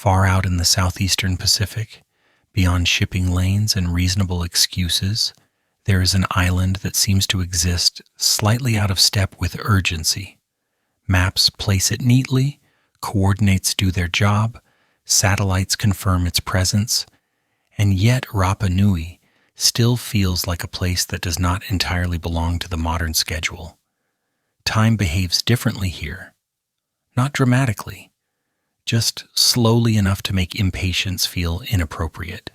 Far out in the southeastern Pacific, beyond shipping lanes and reasonable excuses, there is an island that seems to exist slightly out of step with urgency. Maps place it neatly, coordinates do their job, satellites confirm its presence, and yet Rapa Nui still feels like a place that does not entirely belong to the modern schedule. Time behaves differently here. Not dramatically, just slowly enough to make impatience feel inappropriate.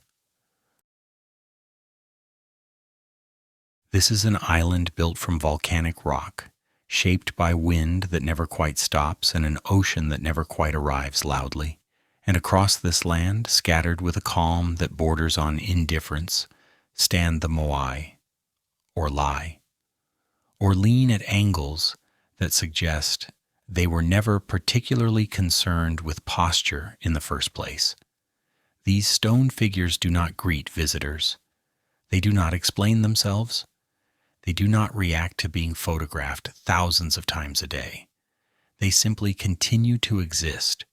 This is an island built from volcanic rock, shaped by wind that never quite stops and an ocean that never quite arrives loudly. And across this land, scattered with a calm that borders on indifference, stand the Moai, or lie, or lean at angles that suggest they were never particularly concerned with posture in the first place. These stone figures do not greet visitors. They do not explain themselves. They do not react to being photographed thousands of times a day. They simply continue to exist,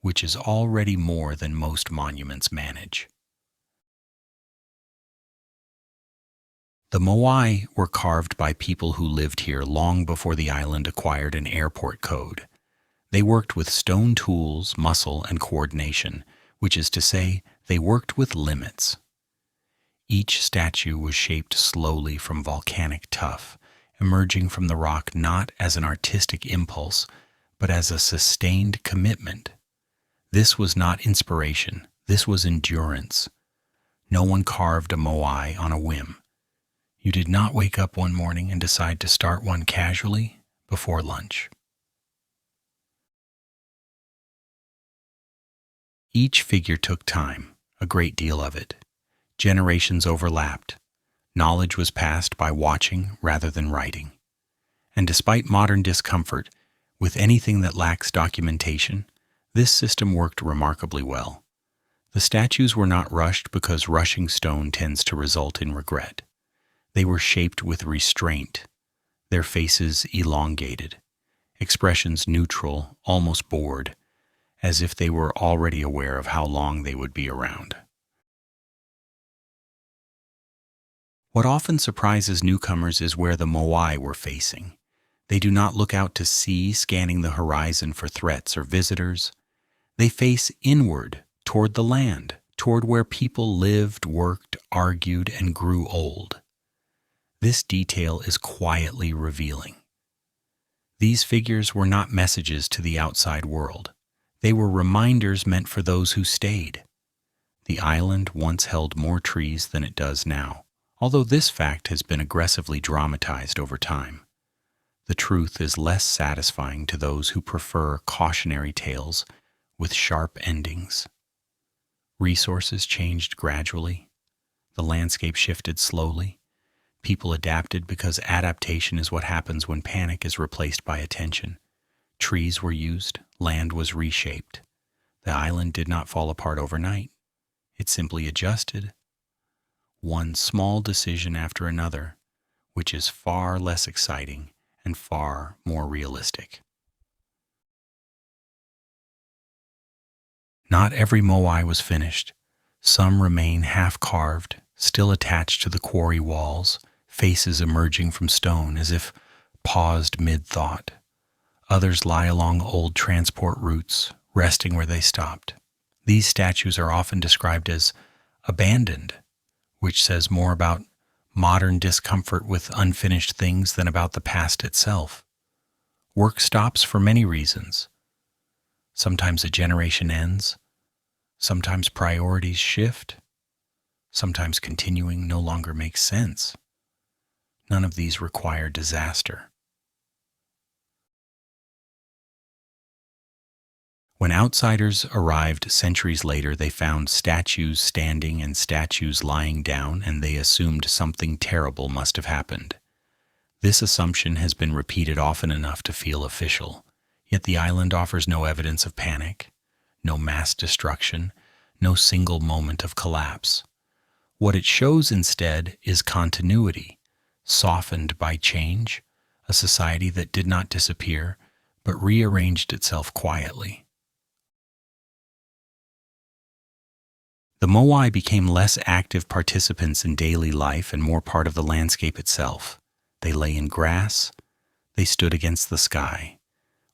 which is already more than most monuments manage. The Moai were carved by people who lived here long before the island acquired an airport code. They worked with stone tools, muscle, and coordination, which is to say, they worked with limits. Each statue was shaped slowly from volcanic tuff, emerging from the rock not as an artistic impulse, but as a sustained commitment. This was not inspiration, this was endurance. No one carved a Moai on a whim. You did not wake up one morning and decide to start one casually before lunch. Each figure took time, a great deal of it. Generations overlapped. Knowledge was passed by watching rather than writing. And despite modern discomfort, with anything that lacks documentation, this system worked remarkably well. The statues were not rushed because rushing stone tends to result in regret. They were shaped with restraint, their faces elongated, expressions neutral, almost bored, as if they were already aware of how long they would be around. What often surprises newcomers is where the Moai were facing. They do not look out to sea, scanning the horizon for threats or visitors. They face inward, toward the land, toward where people lived, worked, argued, and grew old. This detail is quietly revealing. These figures were not messages to the outside world. They were reminders meant for those who stayed. The island once held more trees than it does now, although this fact has been aggressively dramatized over time. The truth is less satisfying to those who prefer cautionary tales with sharp endings. Resources changed gradually. The landscape shifted slowly. People adapted because adaptation is what happens when panic is replaced by attention. Trees were used, land was reshaped. The island did not fall apart overnight. It simply adjusted. One small decision after another, which is far less exciting and far more realistic. Not every Moai was finished. Some remain half-carved, still attached to the quarry walls, faces emerging from stone as if paused mid-thought. Others lie along old transport routes, resting where they stopped. These statues are often described as abandoned, which says more about modern discomfort with unfinished things than about the past itself. Work stops for many reasons. Sometimes a generation ends. Sometimes priorities shift. Sometimes continuing no longer makes sense. None of these require disaster. When outsiders arrived centuries later, they found statues standing and statues lying down, and they assumed something terrible must have happened. This assumption has been repeated often enough to feel official, yet the island offers no evidence of panic, no mass destruction, no single moment of collapse. What it shows instead is continuity, softened by change, a society that did not disappear, but rearranged itself quietly. The Moai became less active participants in daily life and more part of the landscape itself. They lay in grass, they stood against the sky.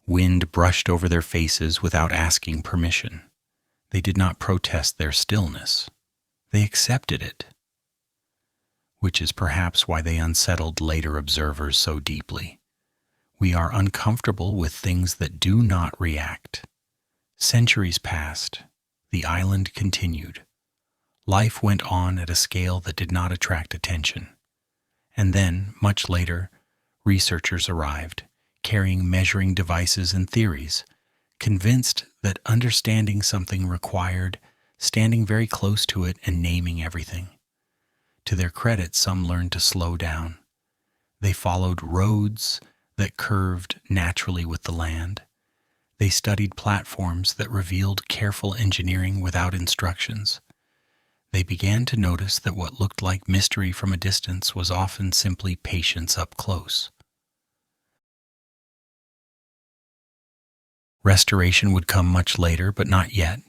Wind brushed over their faces without asking permission. They did not protest their stillness. They accepted it, which is perhaps why they unsettled later observers so deeply. We are uncomfortable with things that do not react. Centuries passed. The island continued. Life went on at a scale that did not attract attention. And then, much later, researchers arrived, carrying measuring devices and theories, convinced that understanding something required standing very close to it and naming everything. To their credit, some learned to slow down. They followed roads that curved naturally with the land. They studied platforms that revealed careful engineering without instructions. They began to notice that what looked like mystery from a distance was often simply patience up close. Restoration would come much later, but not yet.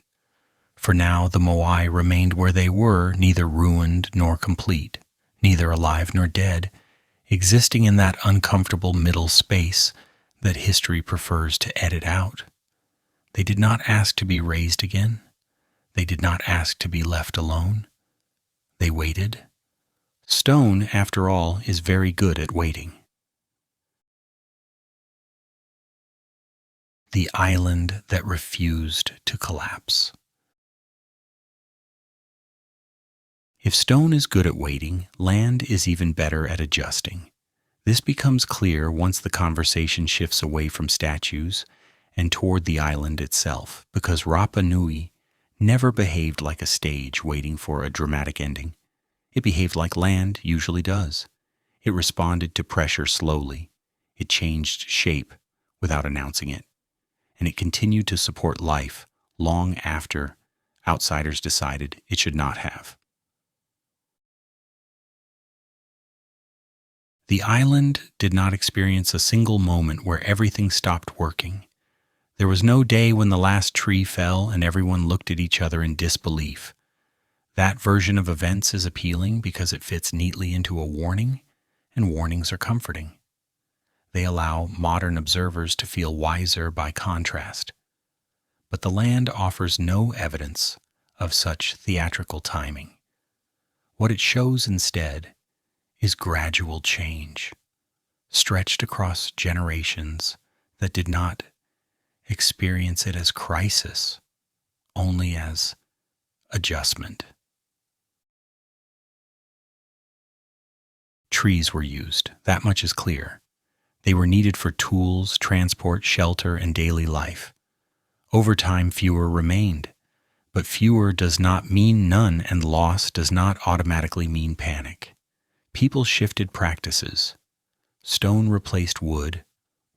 For now, the Moai remained where they were, neither ruined nor complete, neither alive nor dead, existing in that uncomfortable middle space that history prefers to edit out. They did not ask to be raised again. They did not ask to be left alone. They waited. Stone, after all, is very good at waiting. The island that refused to collapse. If stone is good at waiting, land is even better at adjusting. This becomes clear once the conversation shifts away from statues and toward the island itself, because Rapa Nui never behaved like a stage waiting for a dramatic ending. It behaved like land usually does. It responded to pressure slowly. It changed shape without announcing it. And it continued to support life long after outsiders decided it should not have. The island did not experience a single moment where everything stopped working. There was no day when the last tree fell and everyone looked at each other in disbelief. That version of events is appealing because it fits neatly into a warning, and warnings are comforting. They allow modern observers to feel wiser by contrast. But the land offers no evidence of such theatrical timing. What it shows instead is gradual change, stretched across generations that did not experience it as crisis, only as adjustment. Trees were used, that much is clear. They were needed for tools, transport, shelter, and daily life. Over time, fewer remained, but fewer does not mean none, and loss does not automatically mean panic. People shifted practices. Stone replaced wood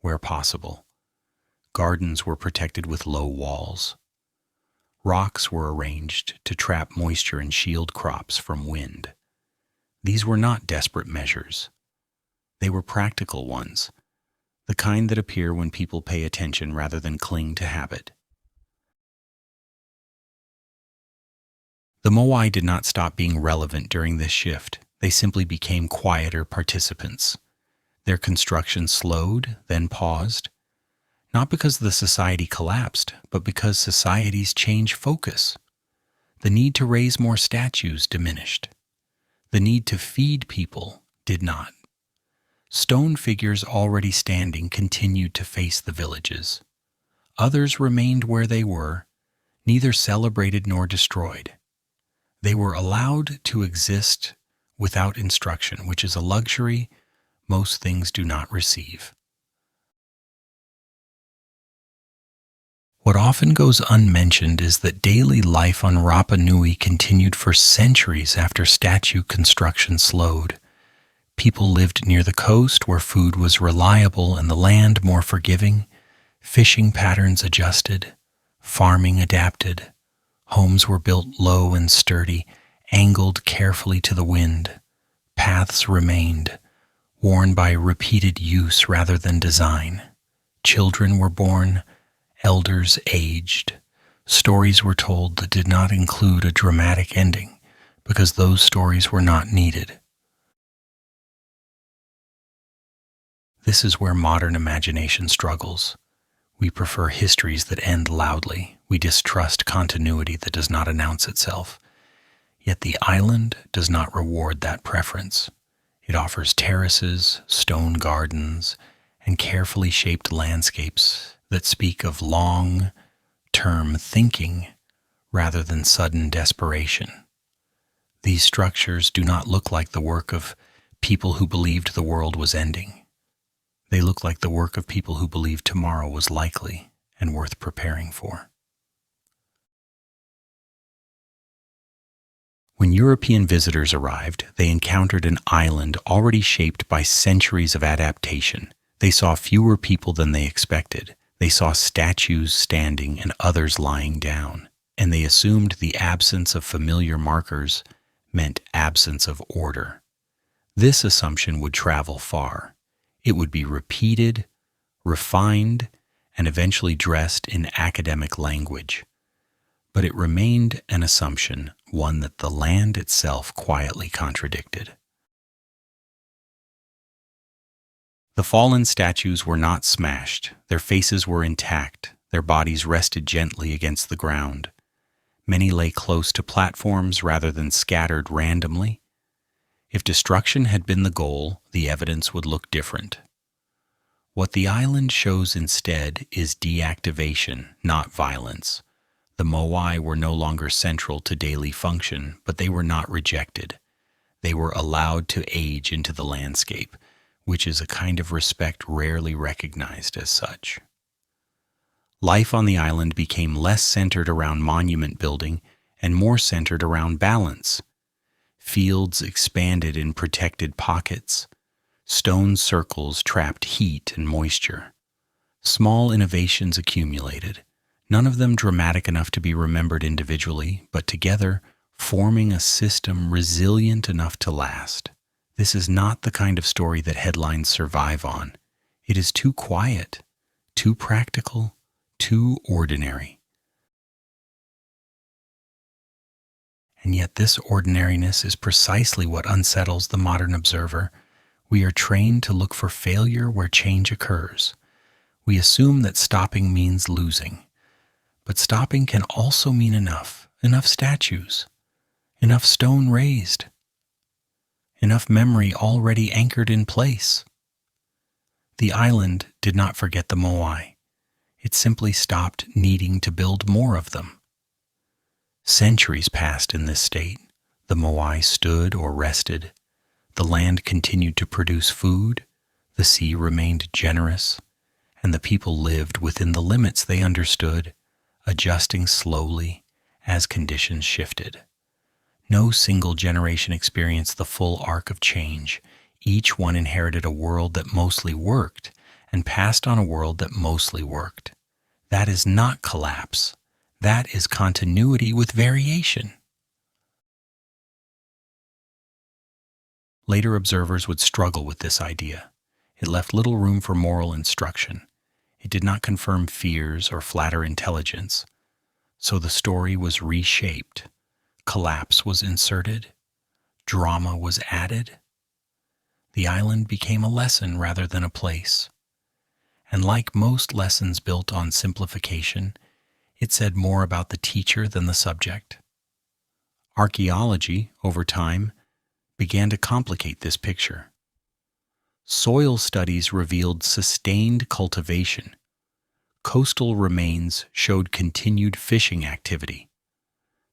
where possible. Gardens were protected with low walls. Rocks were arranged to trap moisture and shield crops from wind. These were not desperate measures. They were practical ones, the kind that appear when people pay attention rather than cling to habit. The Moai did not stop being relevant during this shift. They simply became quieter participants. Their construction slowed, then paused, not because the society collapsed, but because societies change focus. The need to raise more statues diminished. The need to feed people did not. Stone figures already standing continued to face the villages. Others remained where they were, neither celebrated nor destroyed. They were allowed to exist without instruction, which is a luxury most things do not receive. What often goes unmentioned is that daily life on Rapa Nui continued for centuries after statue construction slowed. People lived near the coast where food was reliable and the land more forgiving. Fishing patterns adjusted, farming adapted. Homes were built low and sturdy, angled carefully to the wind. Paths remained, worn by repeated use rather than design. Children were born, elders aged. Stories were told that did not include a dramatic ending because those stories were not needed. This is where modern imagination struggles. We prefer histories that end loudly. We distrust continuity that does not announce itself. Yet the island does not reward that preference. It offers terraces, stone gardens, and carefully shaped landscapes that speak of long-term thinking rather than sudden desperation. These structures do not look like the work of people who believed the world was ending. They look like the work of people who believed tomorrow was likely and worth preparing for. When European visitors arrived, they encountered an island already shaped by centuries of adaptation. They saw fewer people than they expected. They saw statues standing and others lying down, and they assumed the absence of familiar markers meant absence of order. This assumption would travel far. It would be repeated, refined, and eventually dressed in academic language. But it remained an assumption, one that the land itself quietly contradicted. The fallen statues were not smashed. Their faces were intact. Their bodies rested gently against the ground. Many lay close to platforms rather than scattered randomly. If destruction had been the goal, the evidence would look different. What the island shows instead is deactivation, not violence. The Moai were no longer central to daily function, but they were not rejected. They were allowed to age into the landscape, which is a kind of respect rarely recognized as such. Life on the island became less centered around monument building and more centered around balance. Fields expanded in protected pockets. Stone circles trapped heat and moisture. Small innovations accumulated, none of them dramatic enough to be remembered individually, but together forming a system resilient enough to last. This is not the kind of story that headlines survive on. It is too quiet, too practical, too ordinary. And yet this ordinariness is precisely what unsettles the modern observer. We are trained to look for failure where change occurs. We assume that stopping means losing. But stopping can also mean enough statues, enough stone raised, enough memory already anchored in place. The island did not forget the Moai. It simply stopped needing to build more of them. Centuries passed in this state. The Moai stood or rested. The land continued to produce food. The sea remained generous. And the people lived within the limits they understood, adjusting slowly as conditions shifted. No single generation experienced the full arc of change. Each one inherited a world that mostly worked and passed on a world that mostly worked. That is not collapse. That is continuity with variation. Later observers would struggle with this idea. It left little room for moral instruction. It did not confirm fears or flatter intelligence. So the story was reshaped. Collapse was inserted. Drama was added. The island became a lesson rather than a place. And like most lessons built on simplification, it said more about the teacher than the subject. Archaeology, over time, began to complicate this picture. Soil studies revealed sustained cultivation. Coastal remains showed continued fishing activity.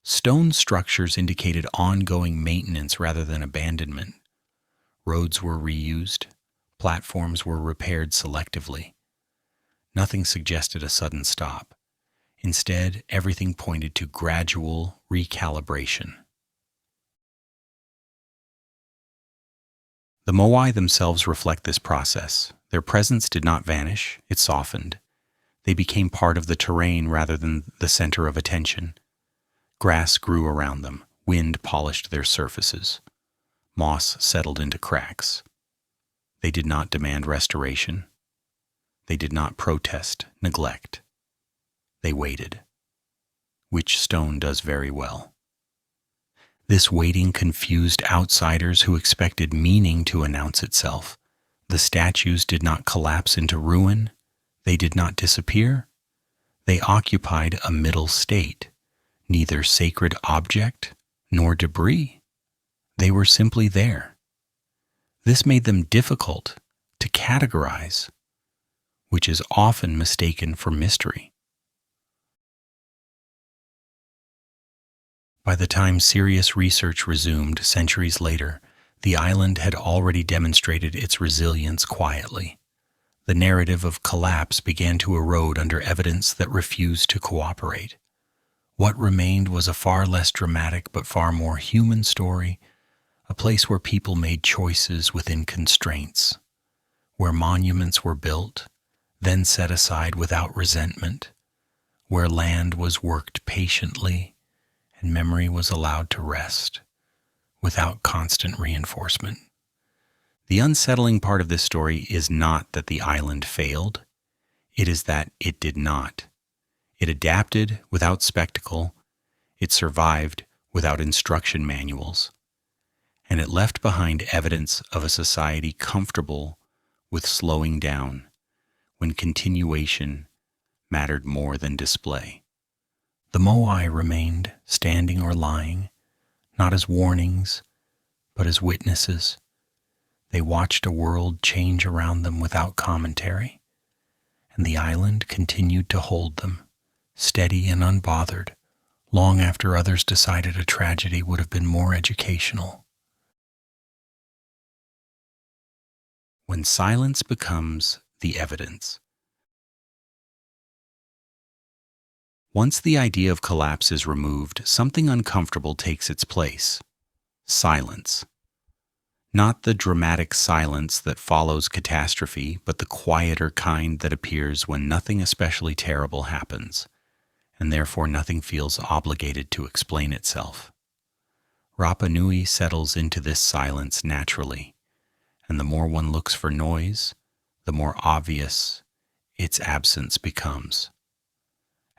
Stone structures indicated ongoing maintenance rather than abandonment. Roads were reused. Platforms were repaired selectively. Nothing suggested a sudden stop. Instead, everything pointed to gradual recalibration. The Moai themselves reflect this process. Their presence did not vanish, it softened. They became part of the terrain rather than the center of attention. Grass grew around them, wind polished their surfaces. Moss settled into cracks. They did not demand restoration. They did not protest neglect. They waited. which stone does very well. This waiting confused outsiders who expected meaning to announce itself. The statues did not collapse into ruin. They did not disappear. They occupied a middle state, neither sacred object nor debris. They were simply there. This made them difficult to categorize, which is often mistaken for mystery. By the time serious research resumed centuries later, the island had already demonstrated its resilience quietly. The narrative of collapse began to erode under evidence that refused to cooperate. What remained was a far less dramatic but far more human story, a place where people made choices within constraints, where monuments were built, then set aside without resentment, where land was worked patiently and memory was allowed to rest without constant reinforcement. The unsettling part of this story is not that the island failed, it is that it did not. It adapted without spectacle, it survived without instruction manuals, and it left behind evidence of a society comfortable with slowing down when continuation mattered more than display. The Moai remained standing or lying, not as warnings, but as witnesses. They watched a world change around them without commentary, and the island continued to hold them, steady and unbothered, long after others decided a tragedy would have been more educational. When silence becomes the evidence. Once the idea of collapse is removed, something uncomfortable takes its place. Silence. Not the dramatic silence that follows catastrophe, but the quieter kind that appears when nothing especially terrible happens, and therefore nothing feels obligated to explain itself. Rapa Nui settles into this silence naturally, and the more one looks for noise, the more obvious its absence becomes.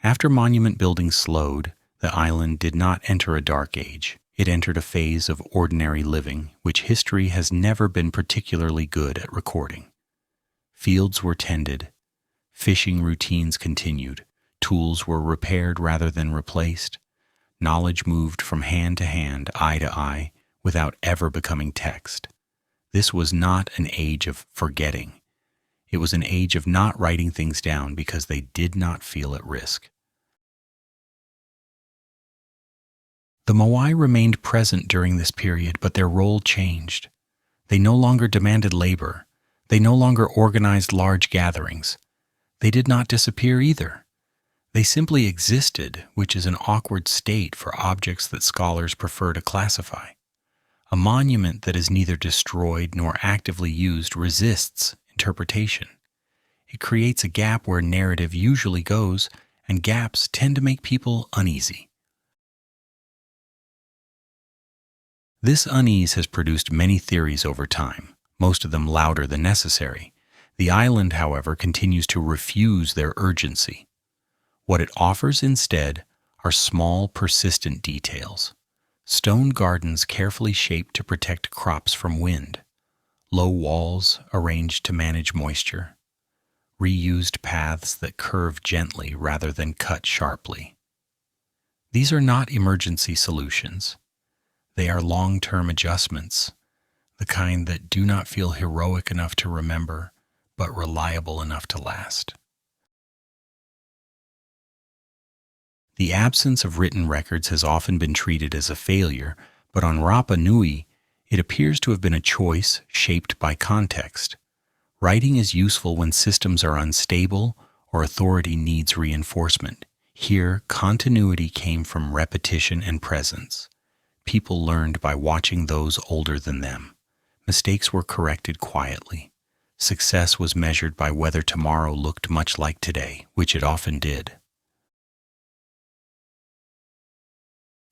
After monument building slowed, the island did not enter a dark age. It entered a phase of ordinary living, which history has never been particularly good at recording. Fields were tended, fishing routines continued, tools were repaired rather than replaced, knowledge moved from hand to hand, eye to eye, without ever becoming text. This was not an age of forgetting. It was an age of not writing things down because they did not feel at risk. The Moai remained present during this period, but their role changed. They no longer demanded labor. They no longer organized large gatherings. They did not disappear either. They simply existed, which is an awkward state for objects that scholars prefer to classify. A monument that is neither destroyed nor actively used resists interpretation. It creates a gap where narrative usually goes, and gaps tend to make people uneasy. This unease has produced many theories over time, most of them louder than necessary. The island, however, continues to refuse their urgency. What it offers instead are small, persistent details. Stone gardens carefully shaped to protect crops from wind, low walls arranged to manage moisture, reused paths that curve gently rather than cut sharply. These are not emergency solutions. They are long-term adjustments, the kind that do not feel heroic enough to remember, but reliable enough to last. The absence of written records has often been treated as a failure, but on Rapa Nui, it appears to have been a choice shaped by context. Writing is useful when systems are unstable or authority needs reinforcement. Here, continuity came from repetition and presence. People learned by watching those older than them. Mistakes were corrected quietly. Success was measured by whether tomorrow looked much like today, which it often did.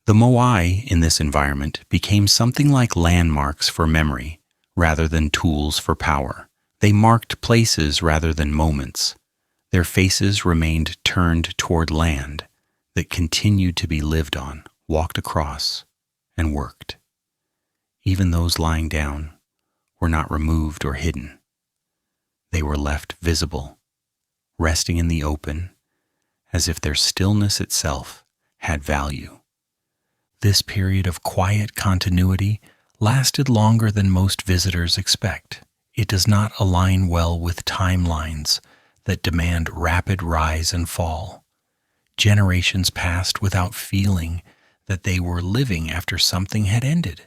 The Moai, in this environment, became something like landmarks for memory, rather than tools for power. They marked places rather than moments. Their faces remained turned toward land. that continued to be lived on, walked across, and worked. Even those lying down were not removed or hidden. They were left visible, resting in the open, as if their stillness itself had value. This period of quiet continuity lasted longer than most visitors expect. It does not align well with timelines that demand rapid rise and fall. Generations passed without feeling that they were living after something had ended.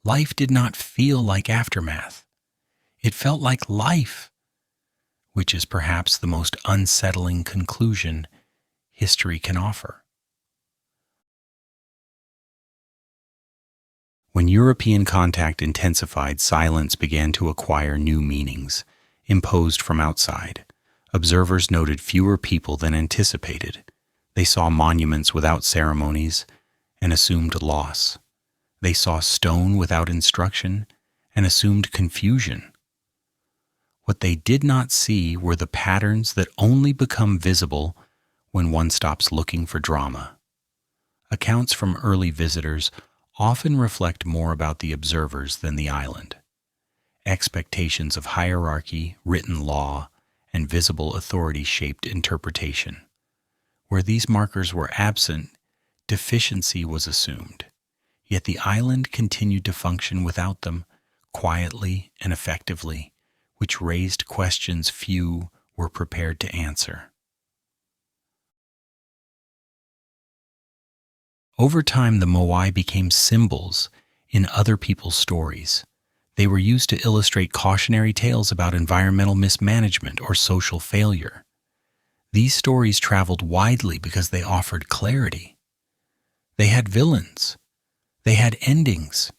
Life did not feel like aftermath. It felt like life, which is perhaps the most unsettling conclusion history can offer. When European contact intensified, silence began to acquire new meanings, imposed from outside. Observers noted fewer people than anticipated. They saw monuments without ceremonies and assumed loss. They saw stone without instruction and assumed confusion. What they did not see were the patterns that only become visible when one stops looking for drama. Accounts from early visitors often reflect more about the observers than the island. Expectations of hierarchy, written law, and visible authority shaped interpretation. Where these markers were absent, deficiency was assumed. Yet the island continued to function without them, quietly and effectively, which raised questions few were prepared to answer. Over time, the Moai became symbols in other people's stories. They were used to illustrate cautionary tales about environmental mismanagement or social failure. These stories traveled widely because they offered clarity. They had villains. They had endings.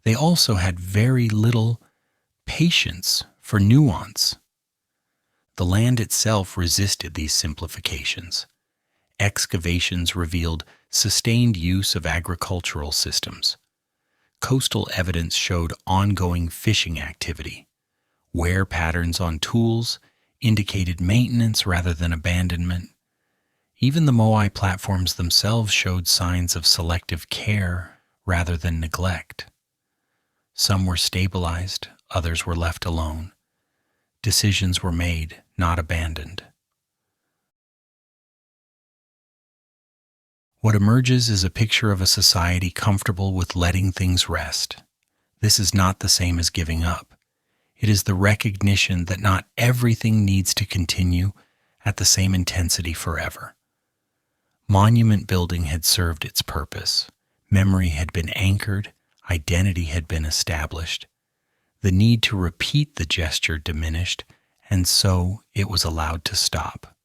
They also had very little patience for nuance. The land itself resisted these simplifications. Excavations revealed sustained use of agricultural systems. Coastal evidence showed ongoing fishing activity. Wear patterns on tools indicated maintenance rather than abandonment. Even the Moai platforms themselves showed signs of selective care rather than neglect. Some were stabilized, others were left alone. Decisions were made, not abandoned. What emerges is a picture of a society comfortable with letting things rest. This is not the same as giving up. It is the recognition that not everything needs to continue at the same intensity forever. Monument building had served its purpose. Memory had been anchored, identity had been established. The need to repeat the gesture diminished, and so it was allowed to stop.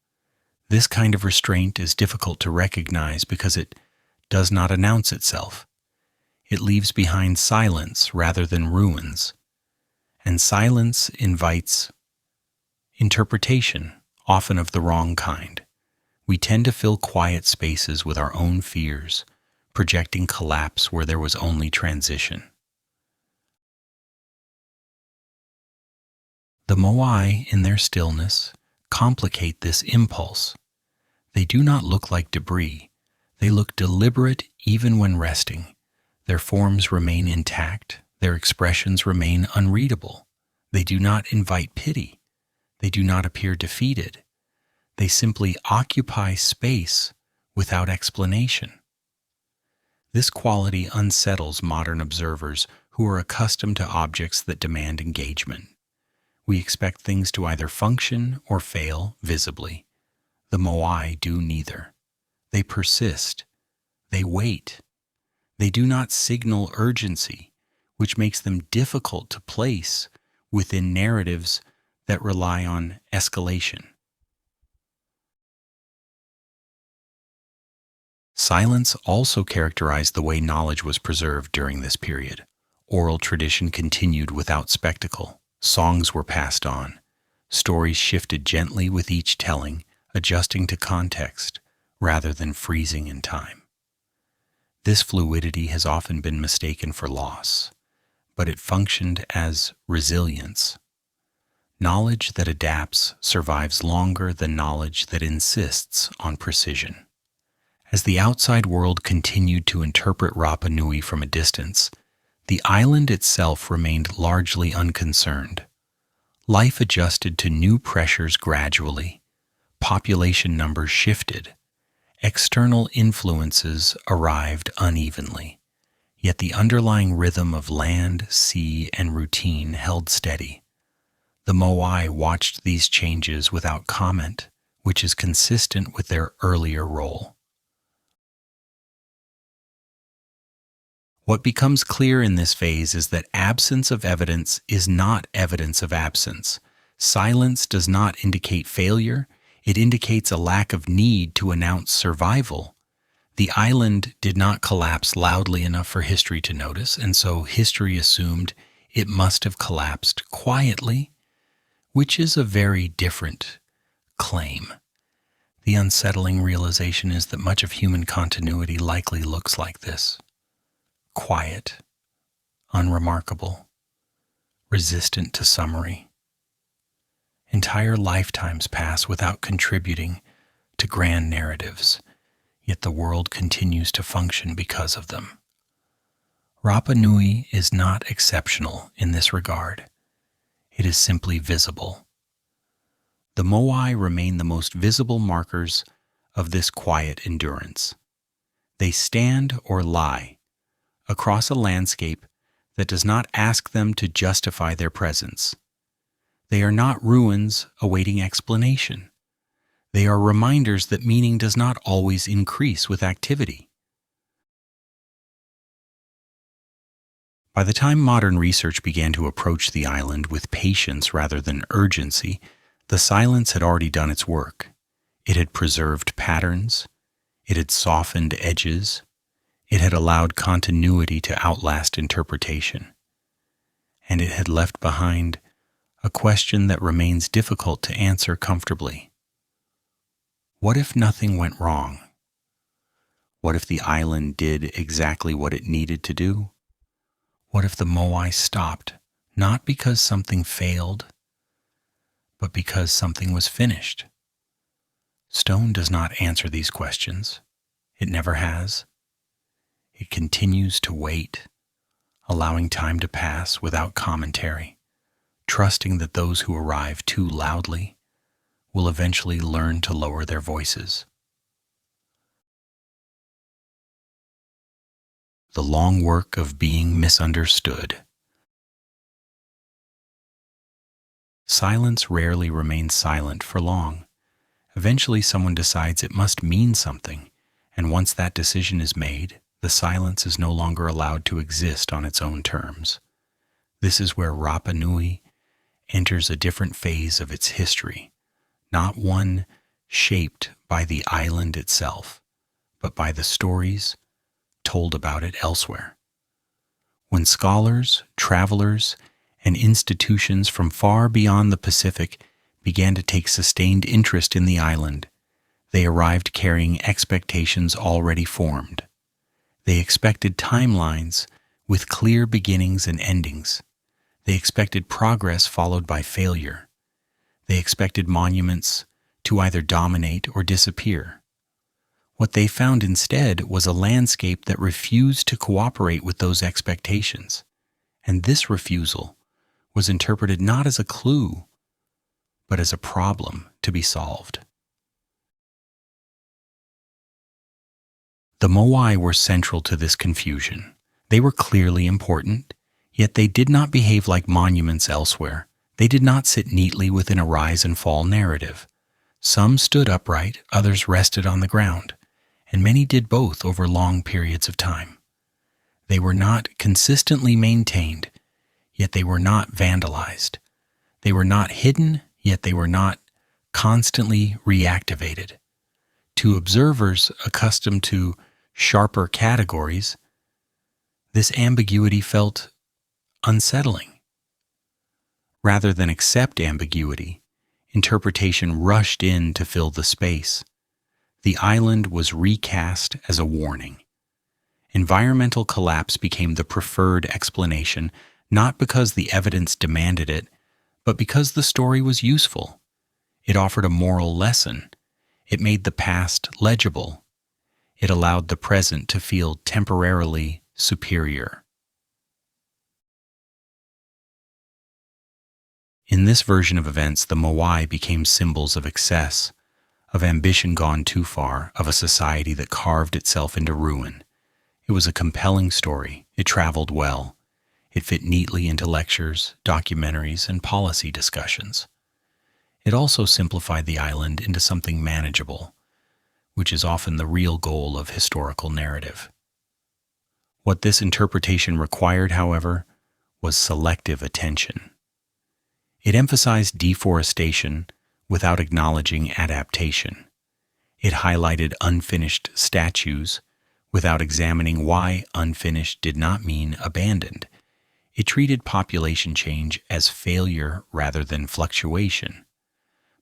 This kind of restraint is difficult to recognize because it does not announce itself. It leaves behind silence rather than ruins. And silence invites interpretation, often of the wrong kind. We tend to fill quiet spaces with our own fears, projecting collapse where there was only transition. The Moai, in their stillness, complicate this impulse. They do not look like debris. They look deliberate even when resting. Their forms remain intact. Their expressions remain unreadable. They do not invite pity. They do not appear defeated. They simply occupy space without explanation. This quality unsettles modern observers who are accustomed to objects that demand engagement. We expect things to either function or fail visibly. The Moai do neither. They persist. They wait. They do not signal urgency, which makes them difficult to place within narratives that rely on escalation. Silence also characterized the way knowledge was preserved during this period. Oral tradition continued without spectacle. Songs were passed on. Stories shifted gently with each telling, adjusting to context rather than freezing in time. This fluidity has often been mistaken for loss, but it functioned as resilience. Knowledge that adapts survives longer than knowledge that insists on precision. As the outside world continued to interpret Rapa Nui from a distance, the island itself remained largely unconcerned. Life adjusted to new pressures gradually. Population numbers shifted. External influences arrived unevenly. Yet the underlying rhythm of land, sea, and routine held steady. The Moai watched these changes without comment, which is consistent with their earlier role. What becomes clear in this phase is that absence of evidence is not evidence of absence. Silence does not indicate failure, it indicates a lack of need to announce survival. The island did not collapse loudly enough for history to notice, and so history assumed it must have collapsed quietly, which is a very different claim. The unsettling realization is that much of human continuity likely looks like this. Quiet, unremarkable, resistant to summary. Entire lifetimes pass without contributing to grand narratives, yet the world continues to function because of them. Rapa Nui is not exceptional in this regard. It is simply visible. The Moai remain the most visible markers of this quiet endurance. They stand or lie across a landscape that does not ask them to justify their presence. They are not ruins awaiting explanation. They are reminders that meaning does not always increase with activity. By the time modern research began to approach the island with patience rather than urgency, the silence had already done its work. It had preserved patterns. It had softened edges. It had allowed continuity to outlast interpretation. And it had left behind a question that remains difficult to answer comfortably. What if nothing went wrong? What if the island did exactly what it needed to do? What if the Moai stopped, not because something failed, but because something was finished? Stone does not answer these questions. It never has. It continues to wait, allowing time to pass without commentary, trusting that those who arrive too loudly will eventually learn to lower their voices. The long work of being misunderstood. Silence rarely remains silent for long. Eventually someone decides it must mean something, and once that decision is made, the silence is no longer allowed to exist on its own terms. This is where Rapa Nui enters a different phase of its history, not one shaped by the island itself, but by the stories told about it elsewhere. When scholars, travelers, and institutions from far beyond the Pacific began to take sustained interest in the island, they arrived carrying expectations already formed. They expected timelines with clear beginnings and endings. They expected progress followed by failure. They expected monuments to either dominate or disappear. What they found instead was a landscape that refused to cooperate with those expectations. And this refusal was interpreted not as a clue, but as a problem to be solved. The Moai were central to this confusion. They were clearly important, yet they did not behave like monuments elsewhere. They did not sit neatly within a rise and fall narrative. Some stood upright, others rested on the ground, and many did both over long periods of time. They were not consistently maintained, yet they were not vandalized. They were not hidden, yet they were not constantly reactivated. To observers accustomed to sharper categories, this ambiguity felt unsettling. Rather than accept ambiguity, interpretation rushed in to fill the space. The island was recast as a warning. Environmental collapse became the preferred explanation, not because the evidence demanded it, but because the story was useful. It offered a moral lesson. It made the past legible. It allowed the present to feel temporarily superior. In this version of events, the Moai became symbols of excess, of ambition gone too far, of a society that carved itself into ruin. It was a compelling story. It traveled well. It fit neatly into lectures, documentaries, and policy discussions. It also simplified the island into something manageable, which is often the real goal of historical narrative. What this interpretation required, however, was selective attention. It emphasized deforestation without acknowledging adaptation. It highlighted unfinished statues without examining why unfinished did not mean abandoned. It treated population change as failure rather than fluctuation.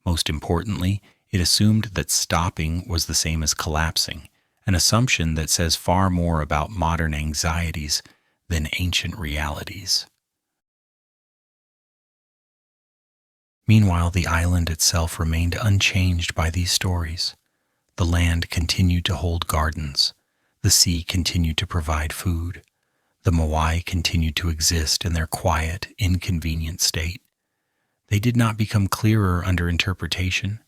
Most importantly, it assumed that stopping was the same as collapsing, an assumption that says far more about modern anxieties than ancient realities. Meanwhile, the island itself remained unchanged by these stories. The land continued to hold gardens. The sea continued to provide food. The Moai continued to exist in their quiet, inconvenient state. They did not become clearer under interpretation.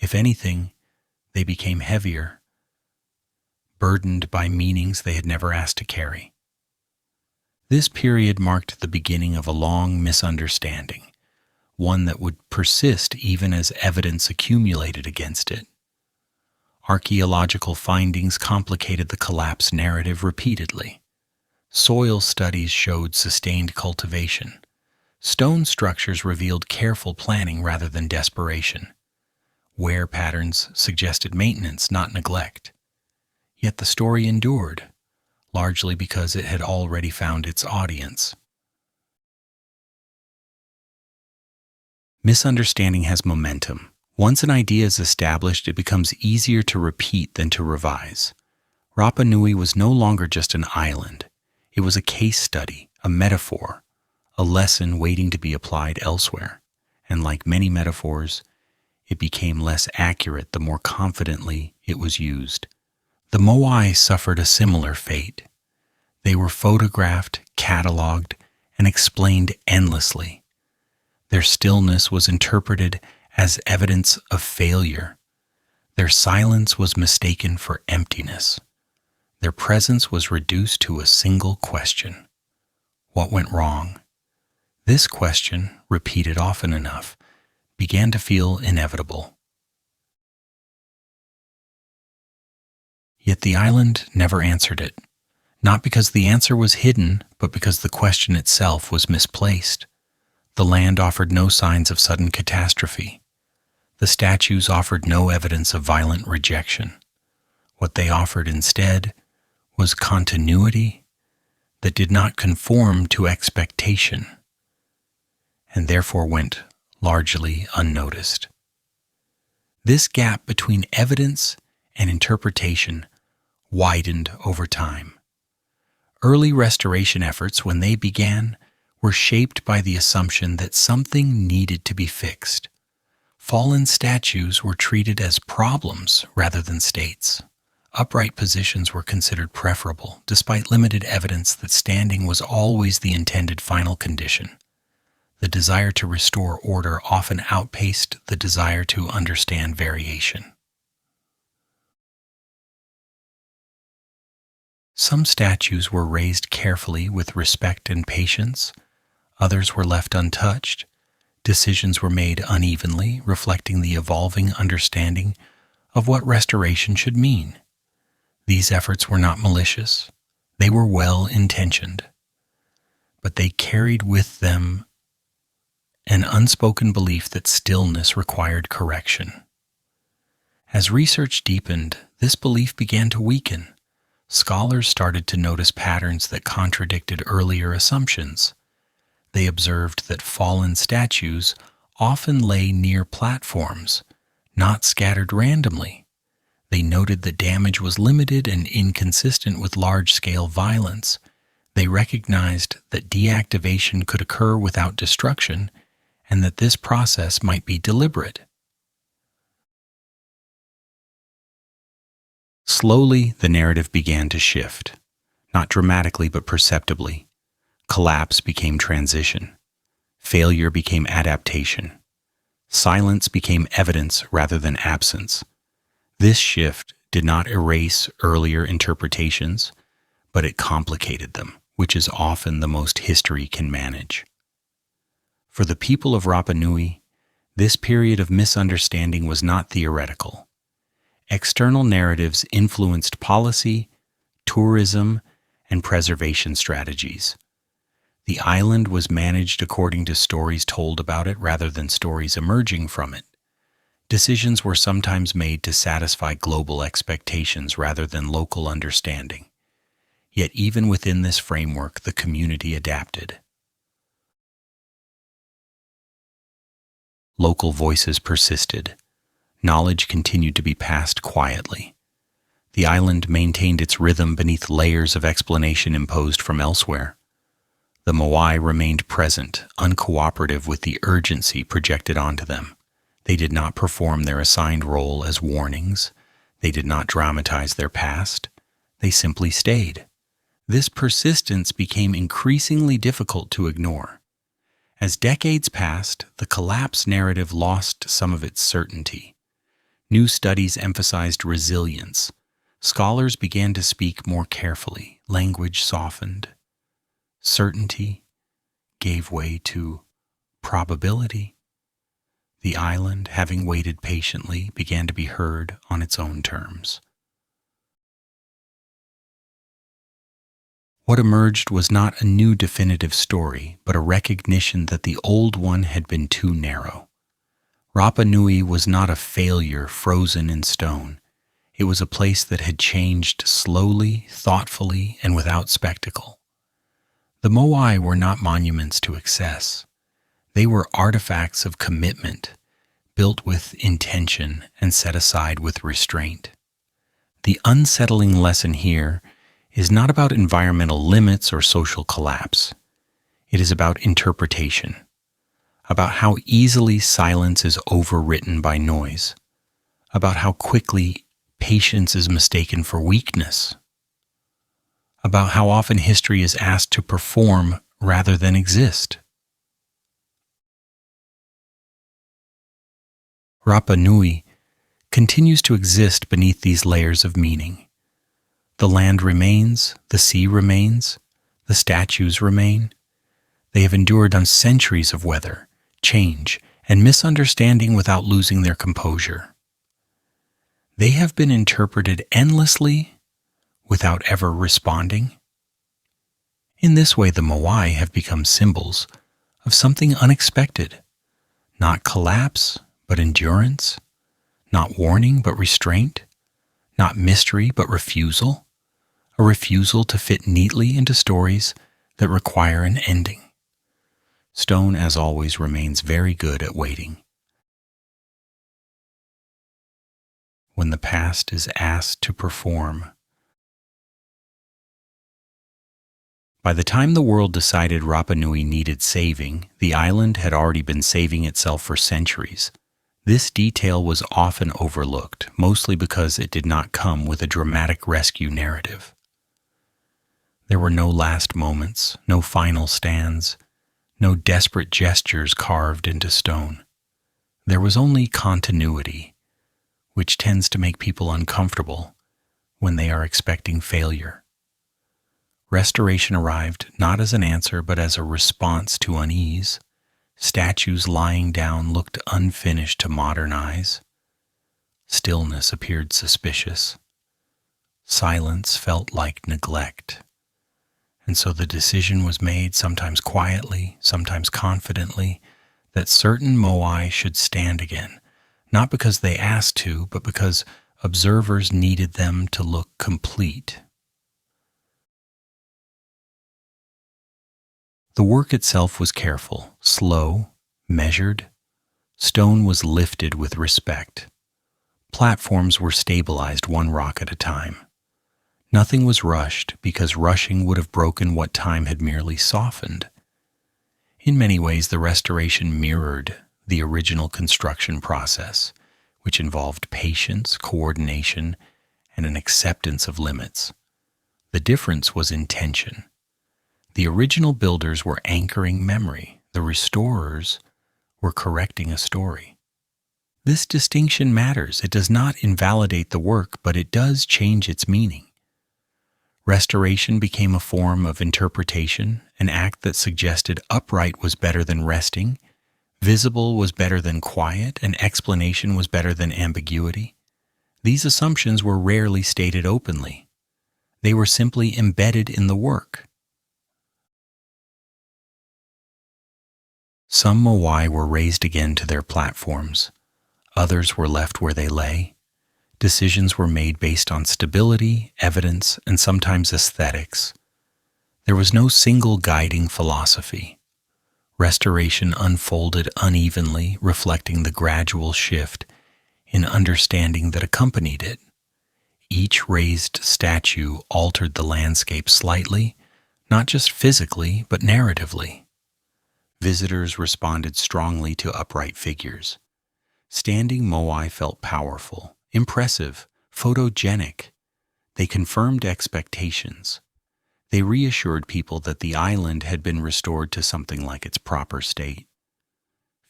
If anything, they became heavier, burdened by meanings they had never asked to carry. This period marked the beginning of a long misunderstanding, one that would persist even as evidence accumulated against it. Archaeological findings complicated the collapse narrative repeatedly. Soil studies showed sustained cultivation. Stone structures revealed careful planning rather than desperation. Wear patterns suggested maintenance, not neglect. Yet the story endured, largely because it had already found its audience. Misunderstanding has momentum. Once an idea is established, it becomes easier to repeat than to revise. Rapa Nui was no longer just an island. It was a case study, a metaphor, a lesson waiting to be applied elsewhere. And like many metaphors, it became less accurate the more confidently it was used. The Moai suffered a similar fate. They were photographed, catalogued, and explained endlessly. Their stillness was interpreted as evidence of failure. Their silence was mistaken for emptiness. Their presence was reduced to a single question. What went wrong? This question, repeated often enough, began to feel inevitable. Yet the island never answered it, not because the answer was hidden, but because the question itself was misplaced. The land offered no signs of sudden catastrophe. The statues offered no evidence of violent rejection. What they offered instead was continuity that did not conform to expectation, and therefore went largely unnoticed. This gap between evidence and interpretation widened over time. Early restoration efforts, when they began, were shaped by the assumption that something needed to be fixed. Fallen statues were treated as problems rather than states. Upright positions were considered preferable, despite limited evidence that standing was always the intended final condition. The desire to restore order often outpaced the desire to understand variation. Some statues were raised carefully with respect and patience. Others were left untouched. Decisions were made unevenly, reflecting the evolving understanding of what restoration should mean. These efforts were not malicious. They were well-intentioned. But they carried with them an unspoken belief that stillness required correction. As research deepened, this belief began to weaken. Scholars started to notice patterns that contradicted earlier assumptions. They observed that fallen statues often lay near platforms, not scattered randomly. They noted that damage was limited and inconsistent with large-scale violence. They recognized that deactivation could occur without destruction, and that this process might be deliberate. Slowly, the narrative began to shift, not dramatically but perceptibly. Collapse became transition. Failure became adaptation. Silence became evidence rather than absence. This shift did not erase earlier interpretations, but it complicated them, which is often the most history can manage. For the people of Rapa Nui, this period of misunderstanding was not theoretical. External narratives influenced policy, tourism, and preservation strategies. The island was managed according to stories told about it rather than stories emerging from it. Decisions were sometimes made to satisfy global expectations rather than local understanding. Yet even within this framework, the community adapted. Local voices persisted. Knowledge continued to be passed quietly. The island maintained its rhythm beneath layers of explanation imposed from elsewhere. The Moai remained present, uncooperative with the urgency projected onto them. They did not perform their assigned role as warnings. They did not dramatize their past. They simply stayed. This persistence became increasingly difficult to ignore. As decades passed, the collapse narrative lost some of its certainty. New studies emphasized resilience. Scholars began to speak more carefully. Language softened. Certainty gave way to probability. The island, having waited patiently, began to be heard on its own terms. What emerged was not a new definitive story, but a recognition that the old one had been too narrow. Rapa Nui was not a failure frozen in stone. It was a place that had changed slowly, thoughtfully, and without spectacle. The Moai were not monuments to excess. They were artifacts of commitment, built with intention and set aside with restraint. The unsettling lesson here is not about environmental limits or social collapse. It is about interpretation, about how easily silence is overwritten by noise, about how quickly patience is mistaken for weakness, about how often history is asked to perform rather than exist. Rapa Nui continues to exist beneath these layers of meaning. The land remains, the sea remains, the statues remain. They have endured on centuries of weather, change, and misunderstanding without losing their composure. They have been interpreted endlessly without ever responding. In this way, the Moai have become symbols of something unexpected, not collapse, but endurance, not warning, but restraint, not mystery, but refusal, a refusal to fit neatly into stories that require an ending. Stone, as always, remains very good at waiting. When the past is asked to perform. By the time the world decided Rapa Nui needed saving, the island had already been saving itself for centuries. This detail was often overlooked, mostly because it did not come with a dramatic rescue narrative. There were no last moments, no final stands, no desperate gestures carved into stone. There was only continuity, which tends to make people uncomfortable when they are expecting failure. Restoration arrived not as an answer but as a response to unease. Statues lying down looked unfinished to modernize. Stillness appeared suspicious. Silence felt like neglect. And so the decision was made, sometimes quietly, sometimes confidently, that certain Moai should stand again, not because they asked to, but because observers needed them to look complete. The work itself was careful, slow, measured. Stone was lifted with respect. Platforms were stabilized one rock at a time. Nothing was rushed because rushing would have broken what time had merely softened. In many ways, the restoration mirrored the original construction process, which involved patience, coordination, and an acceptance of limits. The difference was intention. The original builders were anchoring memory. The restorers were correcting a story. This distinction matters. It does not invalidate the work, but it does change its meaning. Restoration became a form of interpretation, an act that suggested upright was better than resting, visible was better than quiet, and explanation was better than ambiguity. These assumptions were rarely stated openly. They were simply embedded in the work. Some Moai were raised again to their platforms. Others were left where they lay. Decisions were made based on stability, evidence, and sometimes aesthetics. There was no single guiding philosophy. Restoration unfolded unevenly, reflecting the gradual shift in understanding that accompanied it. Each raised statue altered the landscape slightly, not just physically, but narratively. Visitors responded strongly to upright figures. Standing Moai felt powerful, impressive, photogenic. They confirmed expectations. They reassured people that the island had been restored to something like its proper state.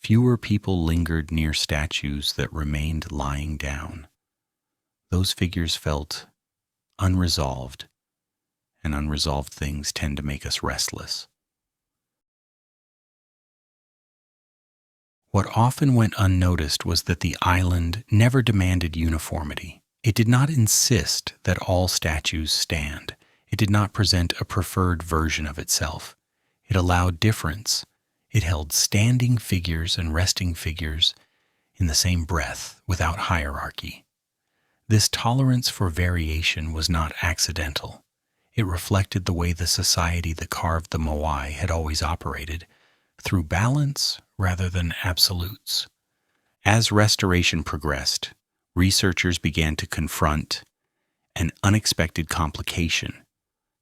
Fewer people lingered near statues that remained lying down. Those figures felt unresolved, and unresolved things tend to make us restless. What often went unnoticed was that the island never demanded uniformity. It did not insist that all statues stand. It did not present a preferred version of itself. It allowed difference. It held standing figures and resting figures in the same breath, without hierarchy. This tolerance for variation was not accidental. It reflected the way the society that carved the Moai had always operated, through balance rather than absolutes. As restoration progressed, researchers began to confront an unexpected complication.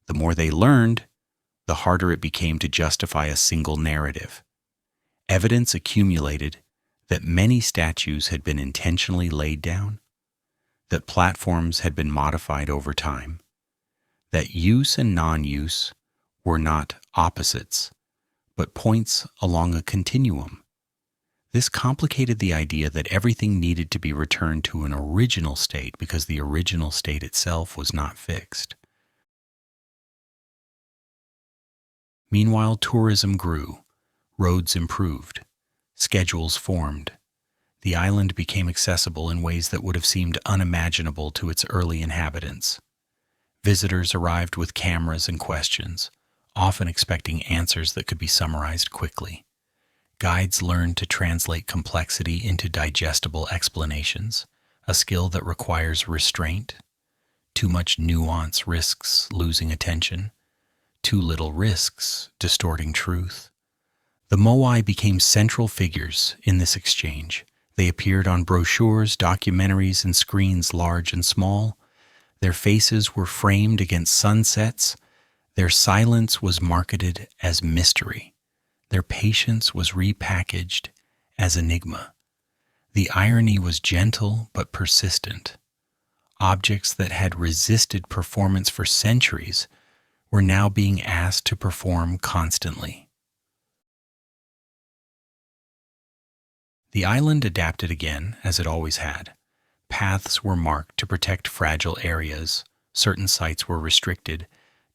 The more they learned, the harder it became to justify a single narrative. Evidence accumulated that many statues had been intentionally laid down, that platforms had been modified over time, that use and non-use were not opposites, but points along a continuum. This complicated the idea that everything needed to be returned to an original state because the original state itself was not fixed. Meanwhile, tourism grew, roads improved, schedules formed. The island became accessible in ways that would have seemed unimaginable to its early inhabitants. Visitors arrived with cameras and questions, often expecting answers that could be summarized quickly. Guides learned to translate complexity into digestible explanations, a skill that requires restraint. Too much nuance risks losing attention. Too little risks distorting truth. The Moai became central figures in this exchange. They appeared on brochures, documentaries, and screens large and small. Their faces were framed against sunsets. Their silence was marketed as mystery. Their patience was repackaged as enigma. The irony was gentle but persistent. Objects that had resisted performance for centuries were now being asked to perform constantly. The island adapted again, as it always had. Paths were marked to protect fragile areas. Certain sites were restricted.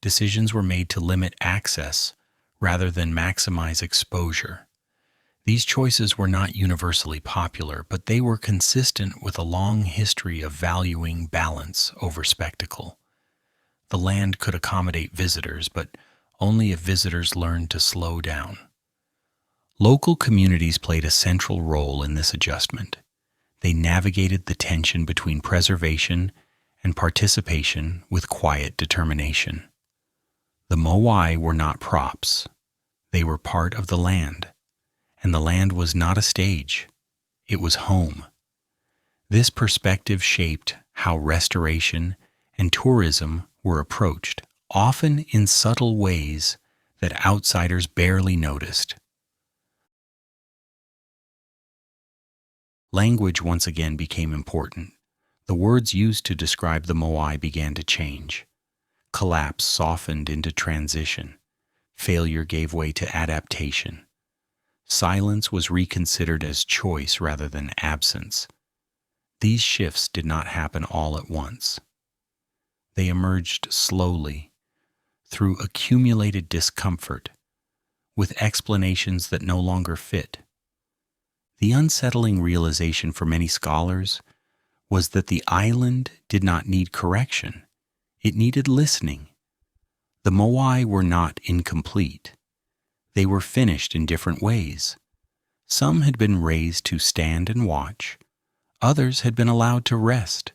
Decisions were made to limit access rather than maximize exposure. These choices were not universally popular, but they were consistent with a long history of valuing balance over spectacle. The land could accommodate visitors, but only if visitors learned to slow down. Local communities played a central role in this adjustment. They navigated the tension between preservation and participation with quiet determination. The Moai were not props. They were part of the land, and the land was not a stage. It was home. This perspective shaped how restoration and tourism were approached, often in subtle ways that outsiders barely noticed. Language once again became important. The words used to describe the Moai began to change. Collapse softened into transition. Failure gave way to adaptation. Silence was reconsidered as choice rather than absence. These shifts did not happen all at once. They emerged slowly, through accumulated discomfort, with explanations that no longer fit. The unsettling realization for many scholars was that the island did not need correction. It needed listening. The Moai were not incomplete. They were finished in different ways. Some had been raised to stand and watch. Others had been allowed to rest,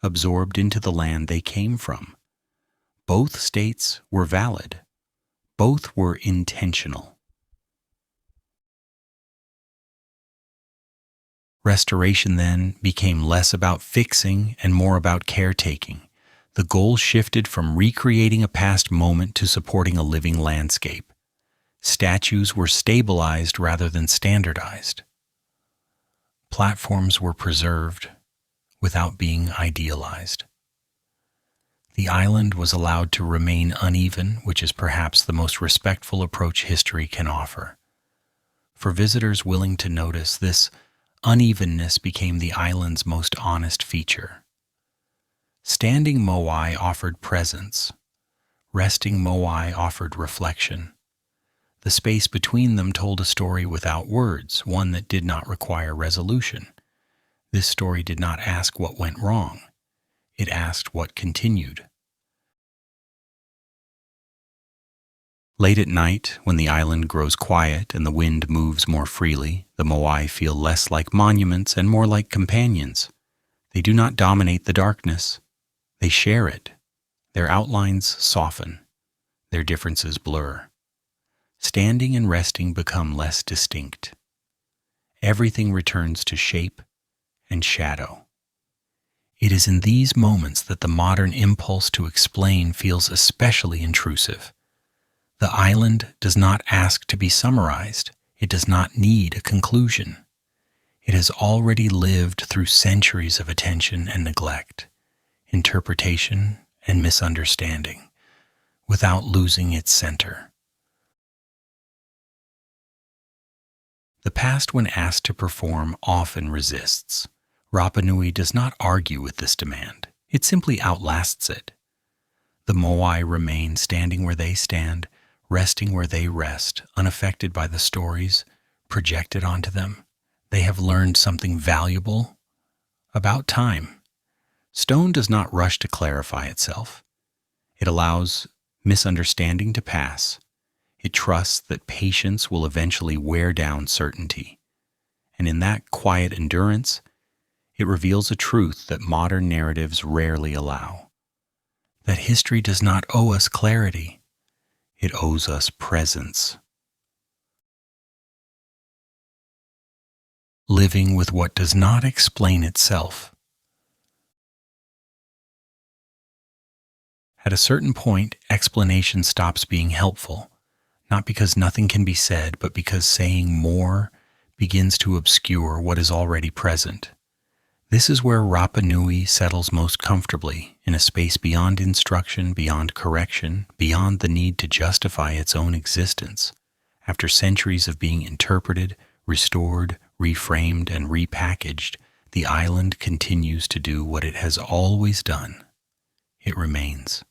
absorbed into the land they came from. Both states were valid. Both were intentional. Restoration then became less about fixing and more about caretaking. The goal shifted from recreating a past moment to supporting a living landscape. Statues were stabilized rather than standardized. Platforms were preserved without being idealized. The island was allowed to remain uneven, which is perhaps the most respectful approach history can offer. For visitors willing to notice, this unevenness became the island's most honest feature. Standing Moai offered presence. Resting Moai offered reflection. The space between them told a story without words, one that did not require resolution. This story did not ask what went wrong. It asked what continued. Late at night, when the island grows quiet and the wind moves more freely, the Moai feel less like monuments and more like companions. They do not dominate the darkness. They share it. Their outlines soften. Their differences blur. Standing and resting become less distinct. Everything returns to shape and shadow. It is in these moments that the modern impulse to explain feels especially intrusive. The island does not ask to be summarized. It does not need a conclusion. It has already lived through centuries of attention and neglect, interpretation and misunderstanding, without losing its center. The past, when asked to perform, often resists. Rapa Nui does not argue with this demand. It simply outlasts it. The Moai remain standing where they stand, resting where they rest, unaffected by the stories projected onto them. They have learned something valuable about time. Stone does not rush to clarify itself. It allows misunderstanding to pass. It trusts that patience will eventually wear down certainty. And in that quiet endurance, it reveals a truth that modern narratives rarely allow: that history does not owe us clarity. It owes us presence. Living with what does not explain itself. At a certain point, explanation stops being helpful, not because nothing can be said, but because saying more begins to obscure what is already present. This is where Rapa Nui settles most comfortably, in a space beyond instruction, beyond correction, beyond the need to justify its own existence. After centuries of being interpreted, restored, reframed, and repackaged, the island continues to do what it has always done. It remains.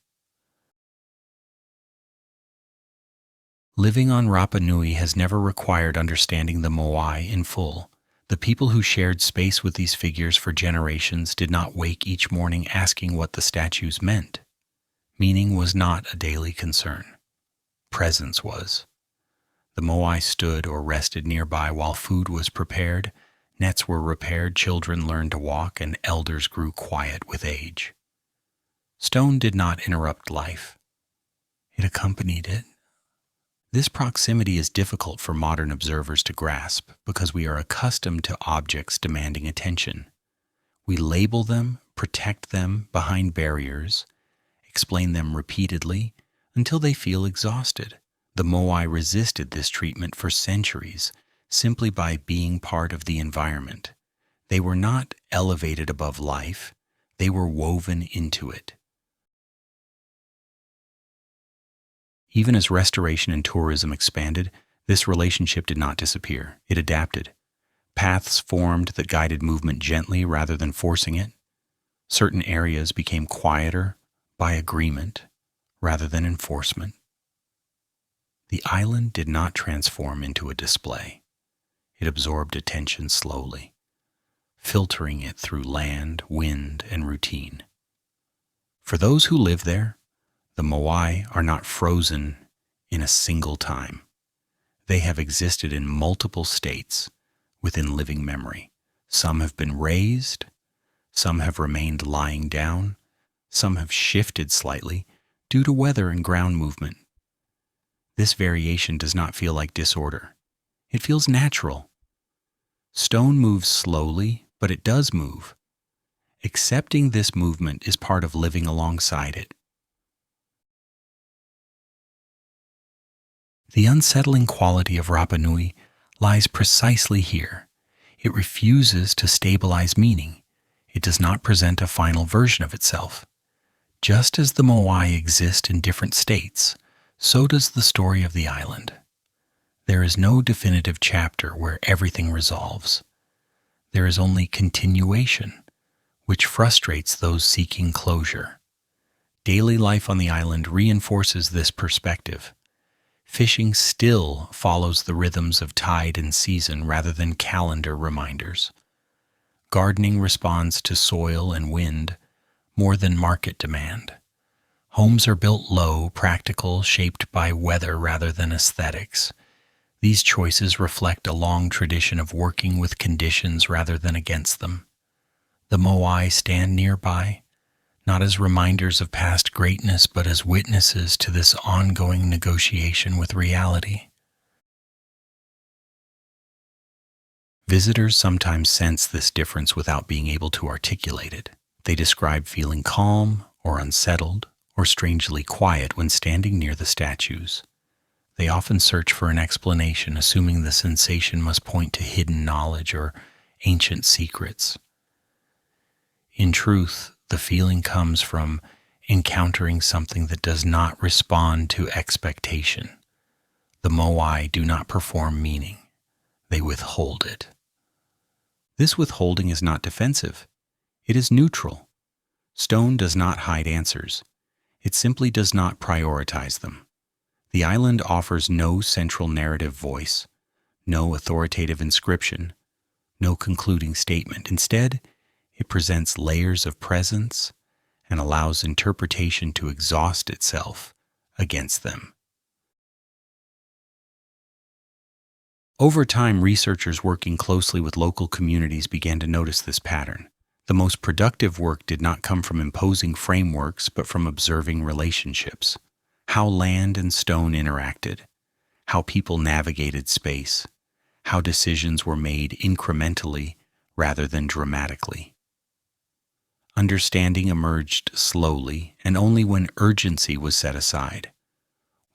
Living on Rapa Nui has never required understanding the Moai in full. The people who shared space with these figures for generations did not wake each morning asking what the statues meant. Meaning was not a daily concern. Presence was. The Moai stood or rested nearby while food was prepared, nets were repaired, children learned to walk, and elders grew quiet with age. Stone did not interrupt life. It accompanied it. This proximity is difficult for modern observers to grasp because we are accustomed to objects demanding attention. We label them, protect them behind barriers, explain them repeatedly until they feel exhausted. The Moai resisted this treatment for centuries simply by being part of the environment. They were not elevated above life. They were woven into it. Even as restoration and tourism expanded, this relationship did not disappear. It adapted. Paths formed that guided movement gently rather than forcing it. Certain areas became quieter by agreement rather than enforcement. The island did not transform into a display. It absorbed attention slowly, filtering it through land, wind, and routine. For those who live there, the Moai are not frozen in a single time. They have existed in multiple states within living memory. Some have been raised, some have remained lying down, some have shifted slightly due to weather and ground movement. This variation does not feel like disorder. It feels natural. Stone moves slowly, but it does move. Accepting this movement is part of living alongside it. The unsettling quality of Rapa Nui lies precisely here. It refuses to stabilize meaning. It does not present a final version of itself. Just as the Moai exist in different states, so does the story of the island. There is no definitive chapter where everything resolves. There is only continuation, which frustrates those seeking closure. Daily life on the island reinforces this perspective. Fishing still follows the rhythms of tide and season rather than calendar reminders. Gardening responds to soil and wind more than market demand. Homes are built low, practical, shaped by weather rather than aesthetics. These choices reflect a long tradition of working with conditions rather than against them. The Moai stand nearby, not as reminders of past greatness, but as witnesses to this ongoing negotiation with reality. Visitors sometimes sense this difference without being able to articulate it. They describe feeling calm or unsettled or strangely quiet when standing near the statues. They often search for an explanation, assuming the sensation must point to hidden knowledge or ancient secrets. In truth, the feeling comes from encountering something that does not respond to expectation. The Moai do not perform meaning. They withhold it. This withholding is not defensive. It is neutral. Stone does not hide answers. It simply does not prioritize them. The island offers no central narrative voice, no authoritative inscription, no concluding statement. Instead, it presents layers of presence and allows interpretation to exhaust itself against them. Over time, researchers working closely with local communities began to notice this pattern. The most productive work did not come from imposing frameworks, but from observing relationships. How land and stone interacted, how people navigated space, how decisions were made incrementally rather than dramatically. Understanding emerged slowly and only when urgency was set aside.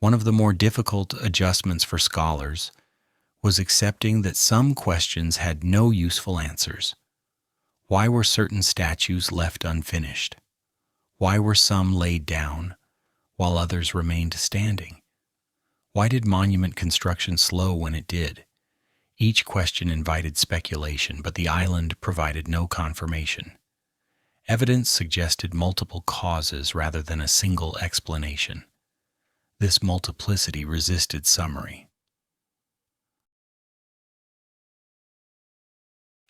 One of the more difficult adjustments for scholars was accepting that some questions had no useful answers. Why were certain statues left unfinished? Why were some laid down while others remained standing? Why did monument construction slow when it did? Each question invited speculation, but the island provided no confirmation. Evidence suggested multiple causes rather than a single explanation. This multiplicity resisted summary.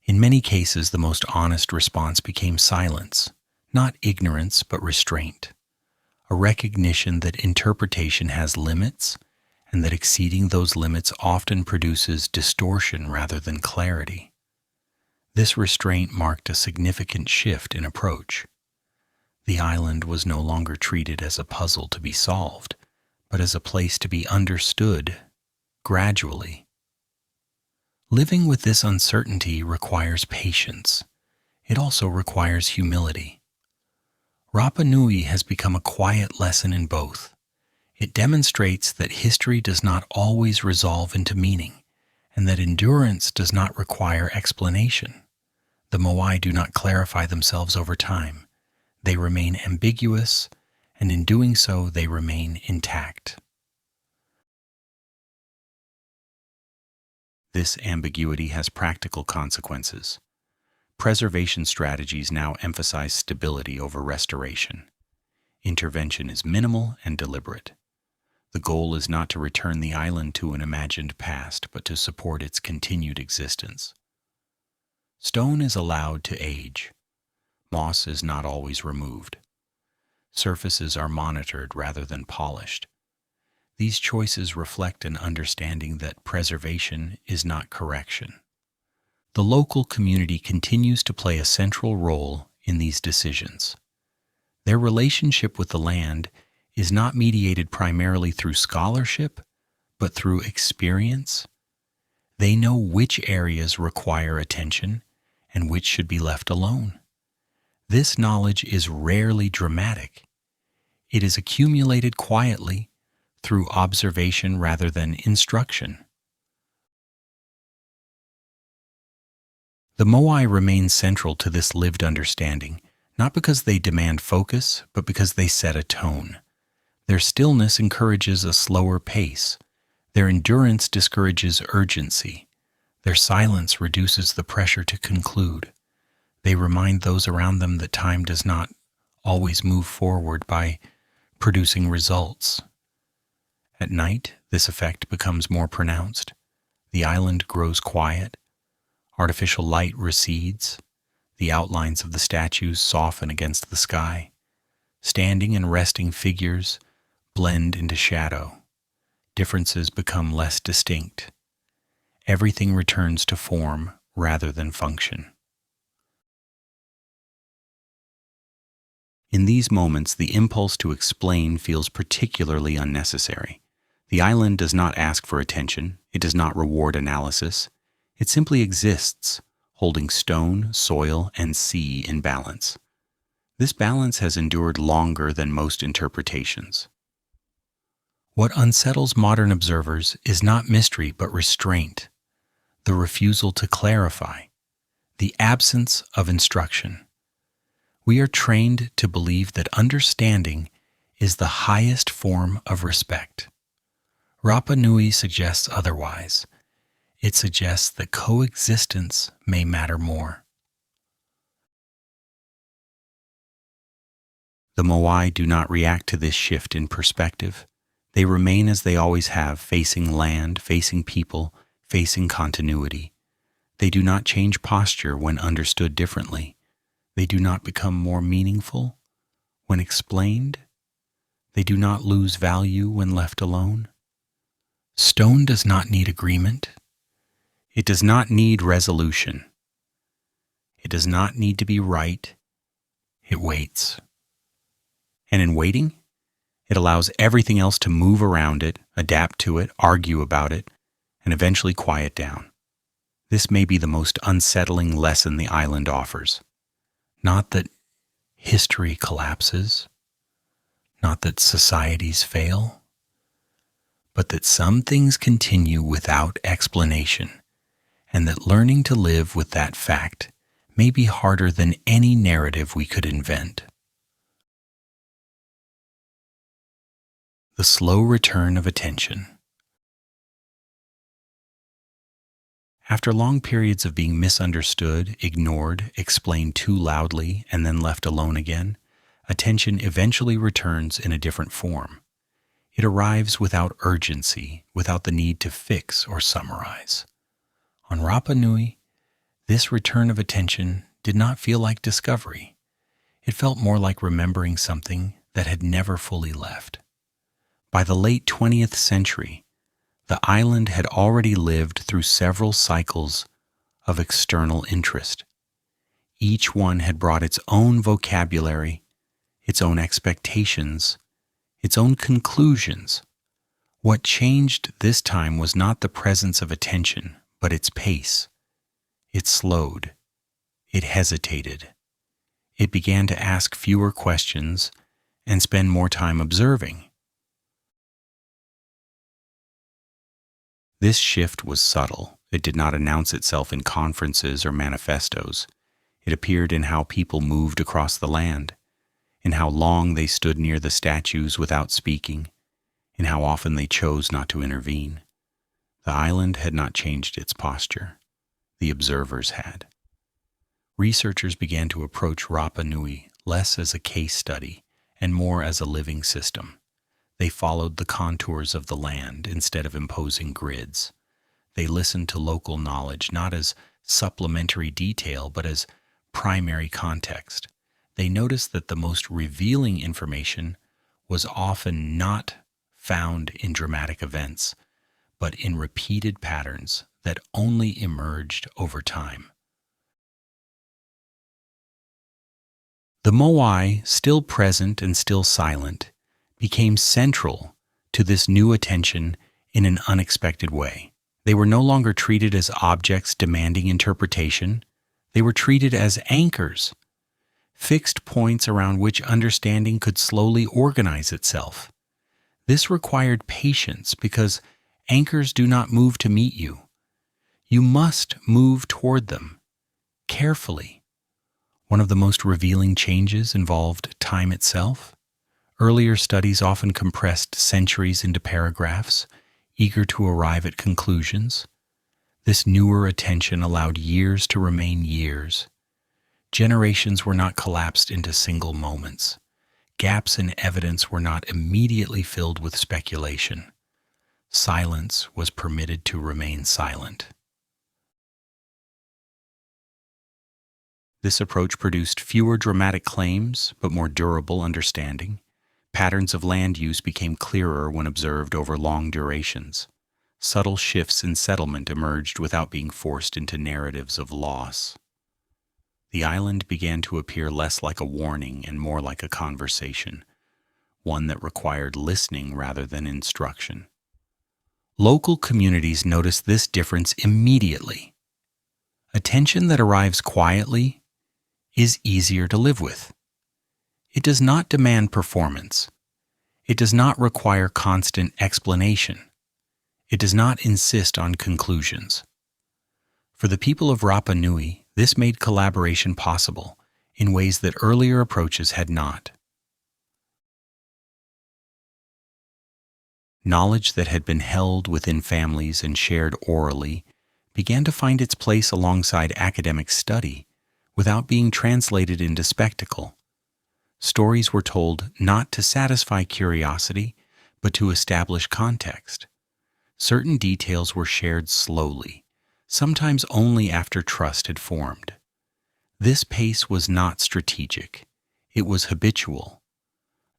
In many cases, the most honest response became silence, not ignorance but restraint, a recognition that interpretation has limits and that exceeding those limits often produces distortion rather than clarity. This restraint marked a significant shift in approach. The island was no longer treated as a puzzle to be solved, but as a place to be understood gradually. Living with this uncertainty requires patience. It also requires humility. Rapa Nui has become a quiet lesson in both. It demonstrates that history does not always resolve into meaning, and that endurance does not require explanation. The Moai do not clarify themselves over time. they remain ambiguous, and in doing so, they remain intact. This ambiguity has practical consequences. Preservation strategies now emphasize stability over restoration. Intervention is minimal and deliberate. The goal is not to return the island to an imagined past, but to support its continued existence. Stone is allowed to age. Moss is not always removed. Surfaces are monitored rather than polished. These choices reflect an understanding that preservation is not correction. The local community continues to play a central role in these decisions. Their relationship with the land is not mediated primarily through scholarship, but through experience. They know which areas require attention and which should be left alone. This knowledge is rarely dramatic. It is accumulated quietly through observation rather than instruction. The Moai remain central to this lived understanding, not because they demand focus, but because they set a tone. Their stillness encourages a slower pace. Their endurance discourages urgency. Their silence reduces the pressure to conclude. They remind those around them that time does not always move forward by producing results. At night, this effect becomes more pronounced. The island grows quiet. Artificial light recedes. The outlines of the statues soften against the sky. Standing and resting figures blend into shadow. Differences become less distinct. Everything returns to form rather than function. In these moments, the impulse to explain feels particularly unnecessary. The island does not ask for attention. It does not reward analysis. It simply exists, holding stone, soil, and sea in balance. This balance has endured longer than most interpretations. What unsettles modern observers is not mystery but restraint, the refusal to clarify, the absence of instruction. We are trained to believe that understanding is the highest form of respect. Rapa Nui suggests otherwise. It suggests that coexistence may matter more. The Moai do not react to this shift in perspective. They remain as they always have, facing land, facing people, facing continuity. They do not change posture when understood differently. They do not become more meaningful when explained. They do not lose value when left alone. Stone does not need agreement. It does not need resolution. It does not need to be right. It waits. And in waiting, it allows everything else to move around it, adapt to it, argue about it, and eventually quiet down. This may be the most unsettling lesson the island offers. Not that history collapses, not that societies fail, but that some things continue without explanation, and that learning to live with that fact may be harder than any narrative we could invent. The slow return of attention. After long periods of being misunderstood, ignored, explained too loudly, and then left alone again, attention eventually returns in a different form. It arrives without urgency, without the need to fix or summarize. On Rapa Nui, this return of attention did not feel like discovery. It felt more like remembering something that had never fully left. By the late 20th century, the island had already lived through several cycles of external interest. Each one had brought its own vocabulary, its own expectations, its own conclusions. What changed this time was not the presence of attention, but its pace. It slowed. It hesitated. It began to ask fewer questions and spend more time observing. This shift was subtle. It did not announce itself in conferences or manifestos. It appeared in how people moved across the land. in how long they stood near the statues without speaking, in how often they chose not to intervene. The island had not changed its posture. The observers had. Researchers began to approach Rapa Nui less as a case study and more as a living system. They followed the contours of the land instead of imposing grids. They listened to local knowledge not as supplementary detail but as primary context. They noticed that the most revealing information was often not found in dramatic events, but in repeated patterns that only emerged over time. The Moai, still present and still silent, became central to this new attention in an unexpected way. They were no longer treated as objects demanding interpretation. They were treated as anchors, fixed points around which understanding could slowly organize itself. This required patience because anchors do not move to meet you. You must move toward them, carefully. One of the most revealing changes involved time itself. Earlier studies often compressed centuries into paragraphs, eager to arrive at conclusions. This newer attention allowed years to remain years. Generations were not collapsed into single moments. Gaps in evidence were not immediately filled with speculation. Silence was permitted to remain silent. This approach produced fewer dramatic claims, but more durable understanding. Patterns of land use became clearer when observed over long durations. Subtle shifts in settlement emerged without being forced into narratives of loss. The island began to appear less like a warning and more like a conversation, one that required listening rather than instruction. Local communities noticed this difference immediately. Attention that arrives quietly is easier to live with. It does not demand performance. It does not require constant explanation. It does not insist on conclusions. For the people of Rapa Nui, this made collaboration possible in ways that earlier approaches had not. Knowledge that had been held within families and shared orally began to find its place alongside academic study without being translated into spectacle. Stories were told not to satisfy curiosity, but to establish context. Certain details were shared slowly, sometimes only after trust had formed. This pace was not strategic. It was habitual.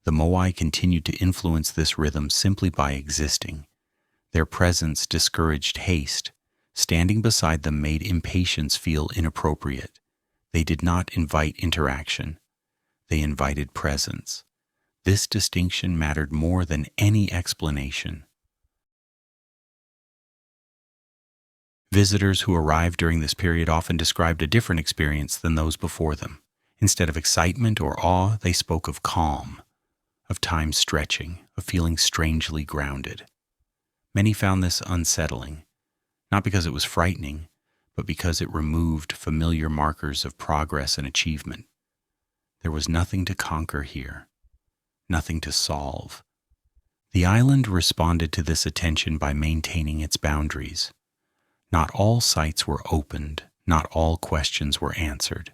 The Moai continued to influence this rhythm simply by existing. Their presence discouraged haste. Standing beside them made impatience feel inappropriate. They did not invite interaction. They invited presence. This distinction mattered more than any explanation. Visitors who arrived during this period often described a different experience than those before them. Instead of excitement or awe, they spoke of calm, of time stretching, of feeling strangely grounded. Many found this unsettling, not because it was frightening, but because it removed familiar markers of progress and achievement. There was nothing to conquer here, nothing to solve. The island responded to this attention by maintaining its boundaries. Not all sites were opened, not all questions were answered.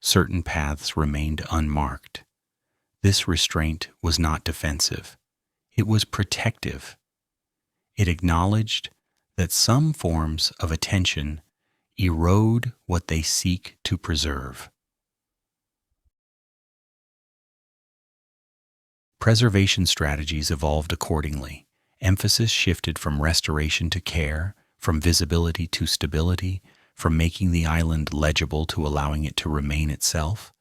Certain paths remained unmarked. This restraint was not defensive. It was protective. It acknowledged that some forms of attention erode what they seek to preserve. Preservation strategies evolved accordingly. Emphasis shifted from restoration to care, from visibility to stability, from making the island legible to allowing it to remain itself.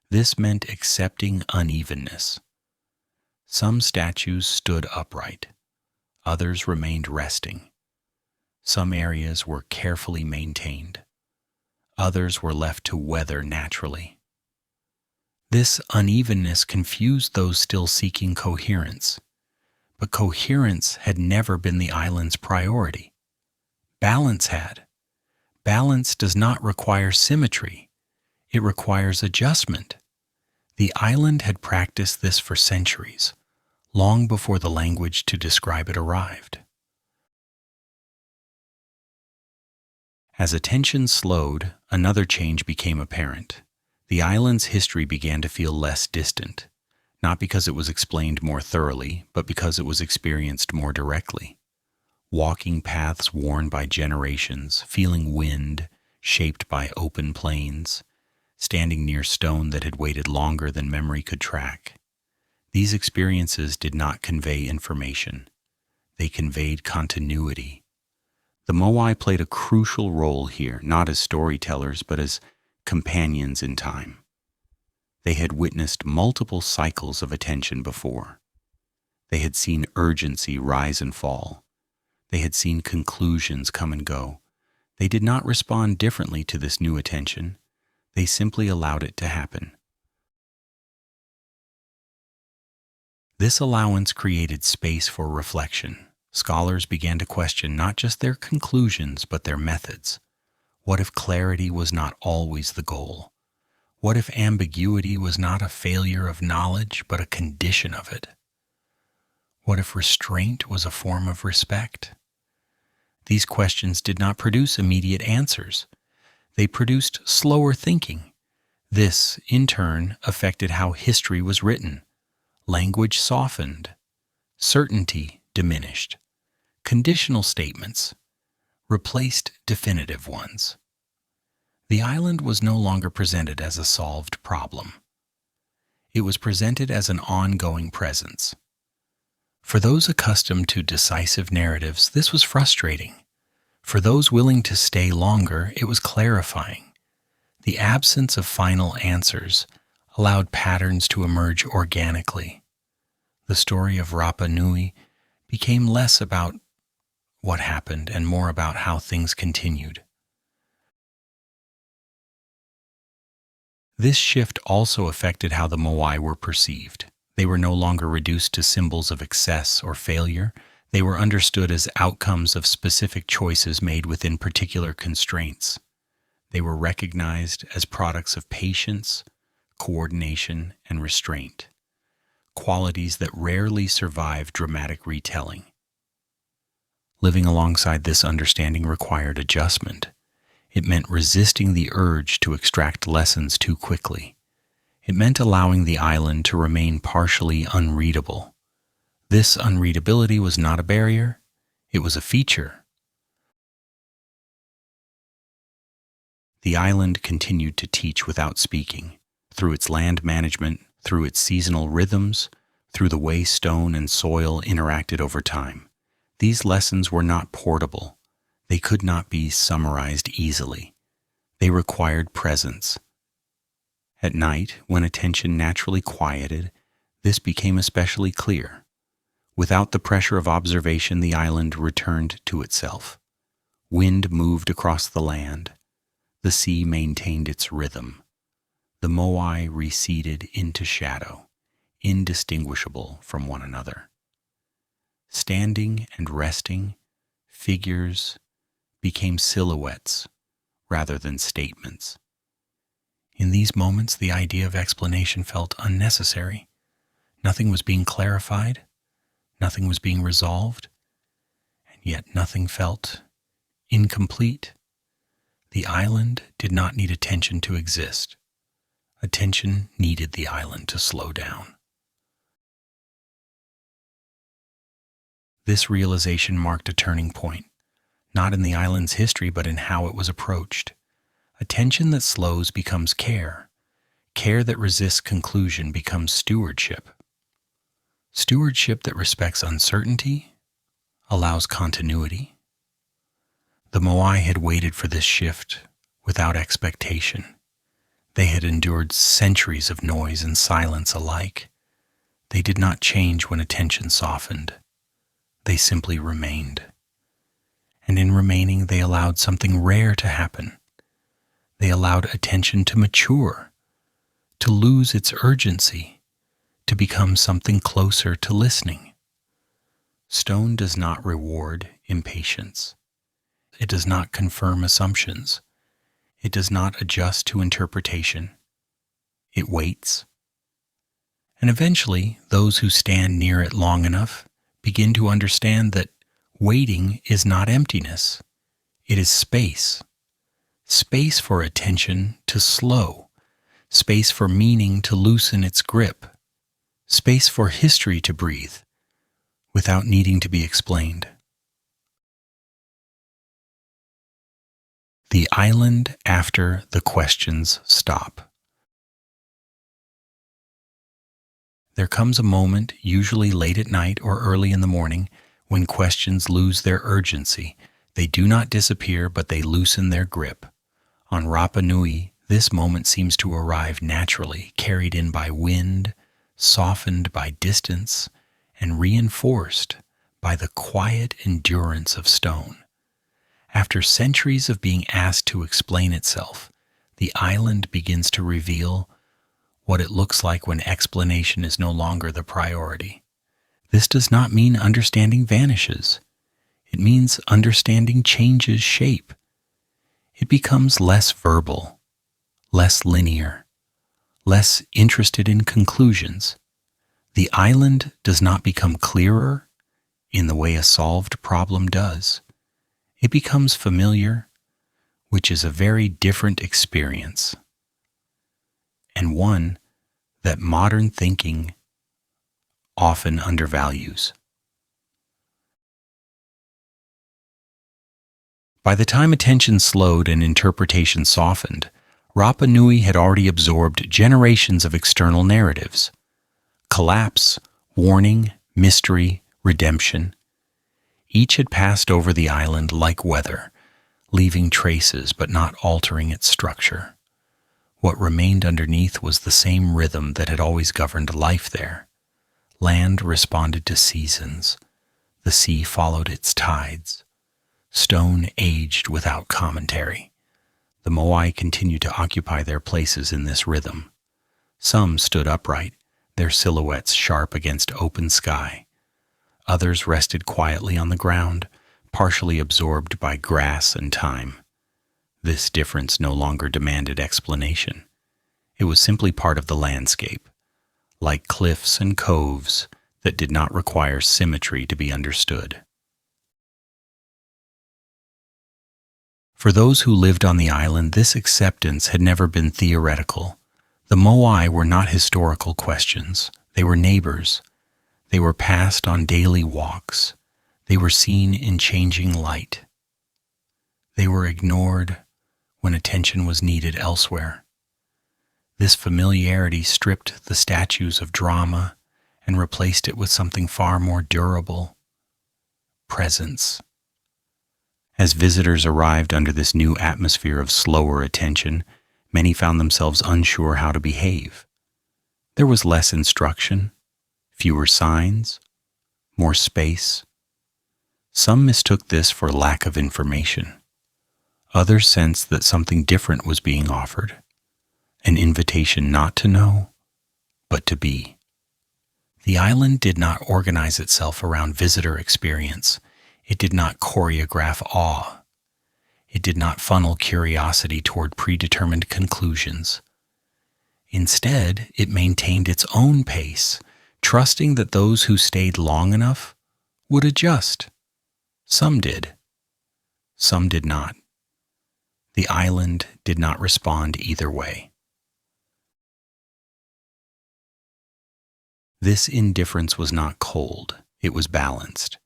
This meant accepting unevenness. Some statues stood upright. Others remained resting. Some areas were carefully maintained. Others were left to weather naturally. This unevenness confused those still seeking coherence. But coherence had never been the island's priority. Balance had. Balance does not require symmetry. It requires adjustment. The island had practiced this for centuries, long before the language to describe it arrived. As attention slowed, another change became apparent. The island's history began to feel less distant, not because it was explained more thoroughly, but because it was experienced more directly. Walking paths worn by generations, feeling wind shaped by open plains, standing near stone that had waited longer than memory could track. These experiences did not convey information. They conveyed continuity. The Moai played a crucial role here, not as storytellers, but as companions in time. They had witnessed multiple cycles of attention before. They had seen urgency rise and fall. They had seen conclusions come and go. They did not respond differently to this new attention. They simply allowed it to happen. This allowance created space for reflection. Scholars began to question not just their conclusions, but their methods. What if clarity was not always the goal? What if ambiguity was not a failure of knowledge, but a condition of it? What if restraint was a form of respect? These questions did not produce immediate answers. They produced slower thinking. This, in turn, affected how history was written. Language softened. Certainty diminished. Conditional statements replaced definitive ones. The island was no longer presented as a solved problem. It was presented as an ongoing presence. For those accustomed to decisive narratives, this was frustrating. For those willing to stay longer, it was clarifying. The absence of final answers allowed patterns to emerge organically. The story of Rapa Nui became less about what happened and more about how things continued. This shift also affected how the Moai were perceived. They were no longer reduced to symbols of excess or failure. They were understood as outcomes of specific choices made within particular constraints. They were recognized as products of patience, coordination, and restraint, qualities that rarely survive dramatic retelling. Living alongside this understanding required adjustment. It meant resisting the urge to extract lessons too quickly. It meant allowing the island to remain partially unreadable. This unreadability was not a barrier, it was a feature. The island continued to teach without speaking, through its land management, through its seasonal rhythms, through the way stone and soil interacted over time. These lessons were not portable. They could not be summarized easily. They required presence. At night, when attention naturally quieted, this became especially clear. Without the pressure of observation, the island returned to itself. Wind moved across the land. The sea maintained its rhythm. The Moai receded into shadow, indistinguishable from one another. Standing and resting, figures became silhouettes rather than statements. In these moments, the idea of explanation felt unnecessary. Nothing was being clarified, nothing was being resolved, and yet nothing felt incomplete. The island did not need attention to exist. Attention needed the island to slow down. This realization marked a turning point, not in the island's history, but in how it was approached. Attention that slows becomes care. Care that resists conclusion becomes stewardship. Stewardship that respects uncertainty allows continuity. The Moai had waited for this shift without expectation. They had endured centuries of noise and silence alike. They did not change when attention softened. They simply remained. And in remaining, they allowed something rare to happen. They allowed attention to mature, to lose its urgency, to become something closer to listening. Stone does not reward impatience. It does not confirm assumptions. It does not adjust to interpretation. It waits, And eventually, those who stand near it long enough begin to understand that waiting is not emptiness. It is space. Space for attention to slow. Space for meaning to loosen its grip. Space for history to breathe without needing to be explained. The island after the questions stop. There comes a moment, usually late at night or early in the morning, when questions lose their urgency. They do not disappear, but they loosen their grip. On Rapa Nui, this moment seems to arrive naturally, carried in by wind, softened by distance, and reinforced by the quiet endurance of stone. After centuries of being asked to explain itself, the island begins to reveal what it looks like when explanation is no longer the priority. This does not mean understanding vanishes. It means understanding changes shape. It becomes less verbal, less linear, less interested in conclusions. The island does not become clearer in the way a solved problem does. It becomes familiar, which is a very different experience, and one that modern thinking often undervalues. By the time attention slowed and interpretation softened, Rapa Nui had already absorbed generations of external narratives. Collapse, warning, mystery, redemption. Each had passed over the island like weather, leaving traces but not altering its structure. What remained underneath was the same rhythm that had always governed life there. Land responded to seasons. The sea followed its tides. Stone aged without commentary. The Moai continued to occupy their places in this rhythm. Some stood upright, their silhouettes sharp against open sky. Others rested quietly on the ground, partially absorbed by grass and time. This difference no longer demanded explanation. It was simply part of the landscape, like cliffs and coves that did not require symmetry to be understood. For those who lived on the island, this acceptance had never been theoretical. The Moai were not historical questions. They were neighbors. They were passed on daily walks. They were seen in changing light. They were ignored when attention was needed elsewhere. This familiarity stripped the statues of drama and replaced it with something far more durable: presence. As visitors arrived under this new atmosphere of slower attention, many found themselves unsure how to behave. There was less instruction, fewer signs, more space. Some mistook this for lack of information. Others sensed that something different was being offered, an invitation not to know, but to be. The island did not organize itself around visitor experience. It did not choreograph awe. It did not funnel curiosity toward predetermined conclusions. Instead, it maintained its own pace, trusting that those who stayed long enough would adjust. Some did. Some did not. The island did not respond either way. This indifference was not cold. It was balanced.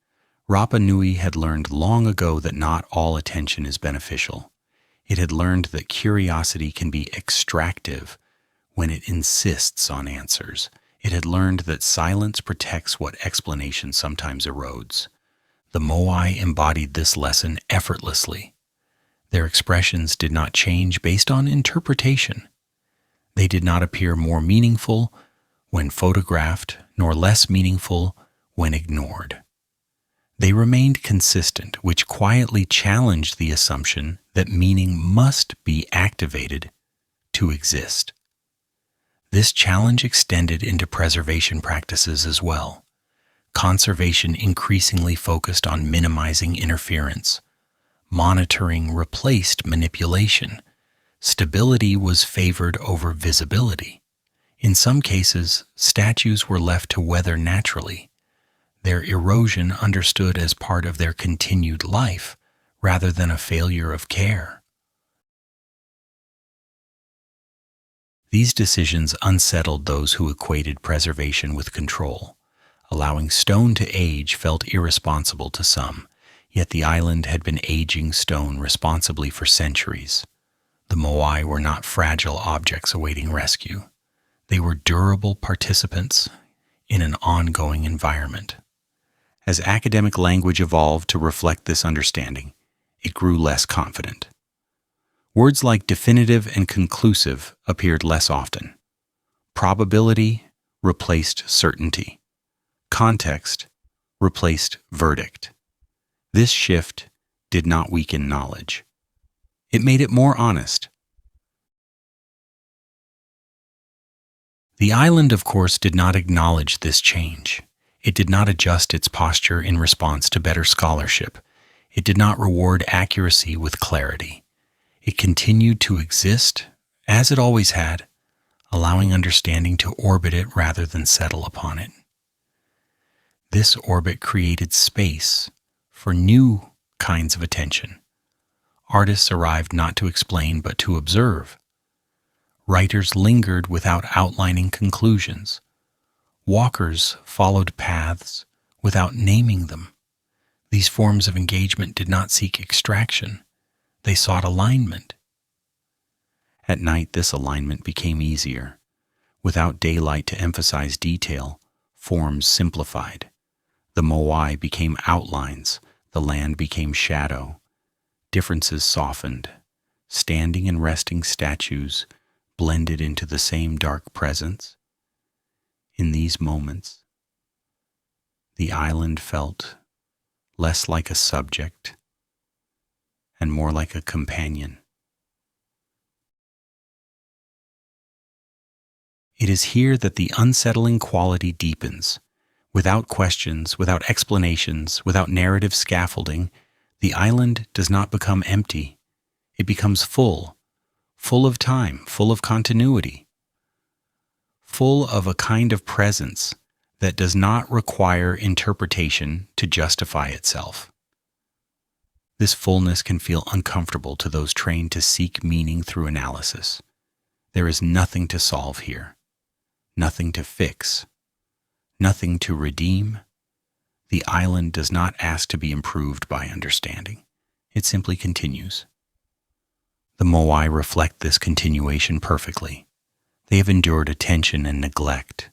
Rapa Nui had learned long ago that not all attention is beneficial. It had learned that curiosity can be extractive when it insists on answers. It had learned that silence protects what explanation sometimes erodes. The Moai embodied this lesson effortlessly. Their expressions did not change based on interpretation. They did not appear more meaningful when photographed, nor less meaningful when ignored. They remained consistent, which quietly challenged the assumption that meaning must be activated to exist. This challenge extended into preservation practices as well. Conservation increasingly focused on minimizing interference. Monitoring replaced manipulation. Stability was favored over visibility. In some cases, statues were left to weather naturally, their erosion understood as part of their continued life rather than a failure of care. These decisions unsettled those who equated preservation with control. Allowing stone to age felt irresponsible to some, yet the island had been aging stone responsibly for centuries. The Moai were not fragile objects awaiting rescue. They were durable participants in an ongoing environment. As academic language evolved to reflect this understanding, it grew less confident. Words like definitive and conclusive appeared less often. Probability replaced certainty. Context replaced verdict. This shift did not weaken knowledge. It made it more honest. The island, of course, did not acknowledge this change. It did not adjust its posture in response to better scholarship. It did not reward accuracy with clarity. It continued to exist, as it always had, allowing understanding to orbit it rather than settle upon it. This orbit created space for new kinds of attention. Artists arrived not to explain but to observe. Writers lingered without outlining conclusions. Walkers followed paths without naming them. These forms of engagement did not seek extraction. They sought alignment. At night, this alignment became easier. Without daylight to emphasize detail, forms simplified. The Moai became outlines, the land became shadow. Differences softened. Standing and resting statues blended into the same dark presence. In these moments, the island felt less like a subject and more like a companion. It is here that the unsettling quality deepens. Without questions, without explanations, without narrative scaffolding, the island does not become empty. It becomes full of time, full of continuity, full of a kind of presence that does not require interpretation to justify itself. This fullness can feel uncomfortable to those trained to seek meaning through analysis. There is nothing to solve here, nothing to fix, nothing to redeem. The island does not ask to be improved by understanding. It simply continues. The Moai reflect this continuation perfectly. They have endured attention and neglect,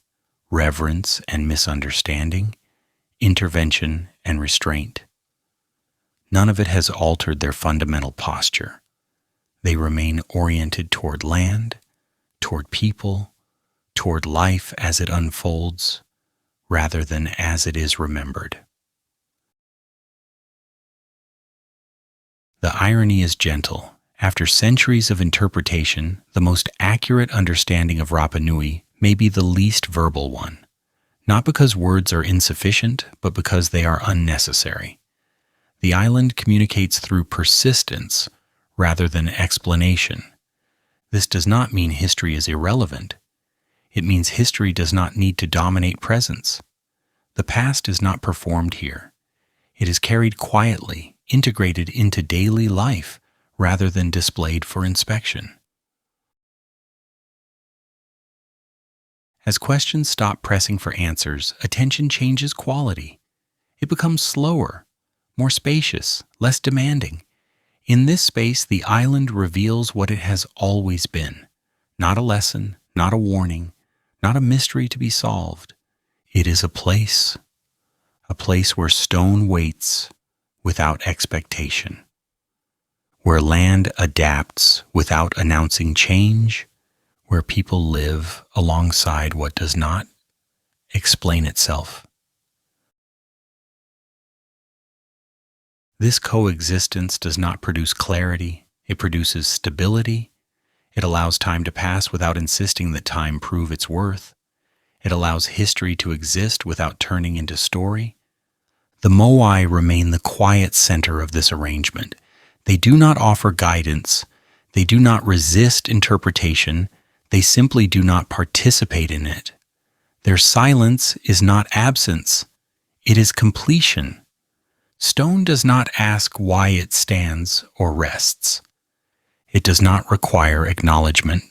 reverence and misunderstanding, intervention and restraint. None of it has altered their fundamental posture. They remain oriented toward land, toward people, toward life as it unfolds, rather than as it is remembered. The irony is gentle. After centuries of interpretation, the most accurate understanding of Rapa Nui may be the least verbal one, not because words are insufficient, but because they are unnecessary. The island communicates through persistence rather than explanation. This does not mean history is irrelevant. It means history does not need to dominate presence. The past is not performed here. It is carried quietly, integrated into daily life, rather than displayed for inspection. As questions stop pressing for answers, attention changes quality. It becomes slower, more spacious, less demanding. In this space, the island reveals what it has always been. Not a lesson, not a warning, not a mystery to be solved. It is a place where stone waits without expectation, where land adapts without announcing change, where people live alongside what does not explain itself. This coexistence does not produce clarity, it produces stability. It allows time to pass without insisting that time prove its worth. It allows history to exist without turning into story. The Moai remain the quiet center of this arrangement. They do not offer guidance. They do not resist interpretation. They simply do not participate in it. Their silence is not absence, it is completion. Stone does not ask why it stands or rests. It does not require acknowledgement.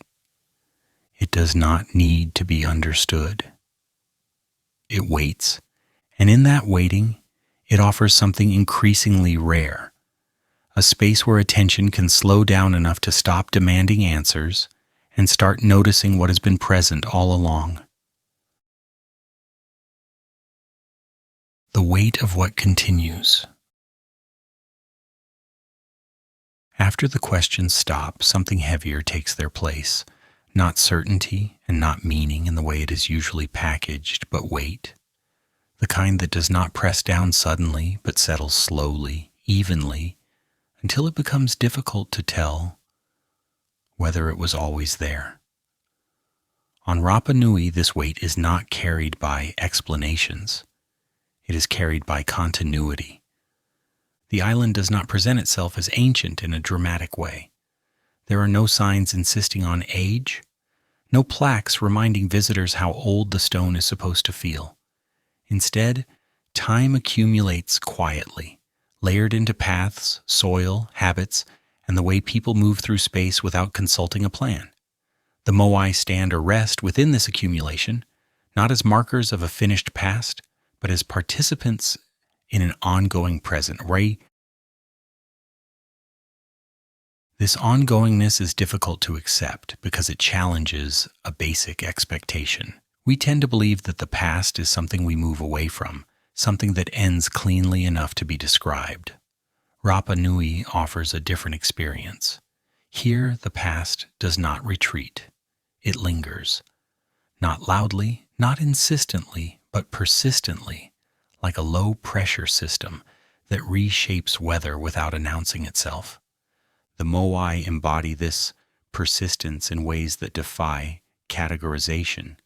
It does not need to be understood. It waits, and in that waiting, it offers something increasingly rare, a space where attention can slow down enough to stop demanding answers and start noticing what has been present all along. The weight of what continues. After the questions stop, something heavier takes their place. Not certainty and not meaning in the way it is usually packaged, but weight. The kind that does not press down suddenly, but settles slowly, evenly, until it becomes difficult to tell whether it was always there. On Rapa Nui, this weight is not carried by explanations. It is carried by continuity. The island does not present itself as ancient in a dramatic way. There are no signs insisting on age, no plaques reminding visitors how old the stone is supposed to feel. Instead, time accumulates quietly, layered into paths, soil, habits, and the way people move through space without consulting a plan. The Moai stand or rest within this accumulation, not as markers of a finished past, but as participants in an ongoing present. This ongoingness is difficult to accept because it challenges a basic expectation. We tend to believe that the past is something we move away from, something that ends cleanly enough to be described. Rapa Nui offers a different experience. Here, the past does not retreat. It lingers. Not loudly, not insistently, but persistently, like a low-pressure system that reshapes weather without announcing itself. The Moai embody this persistence in ways that defy categorization.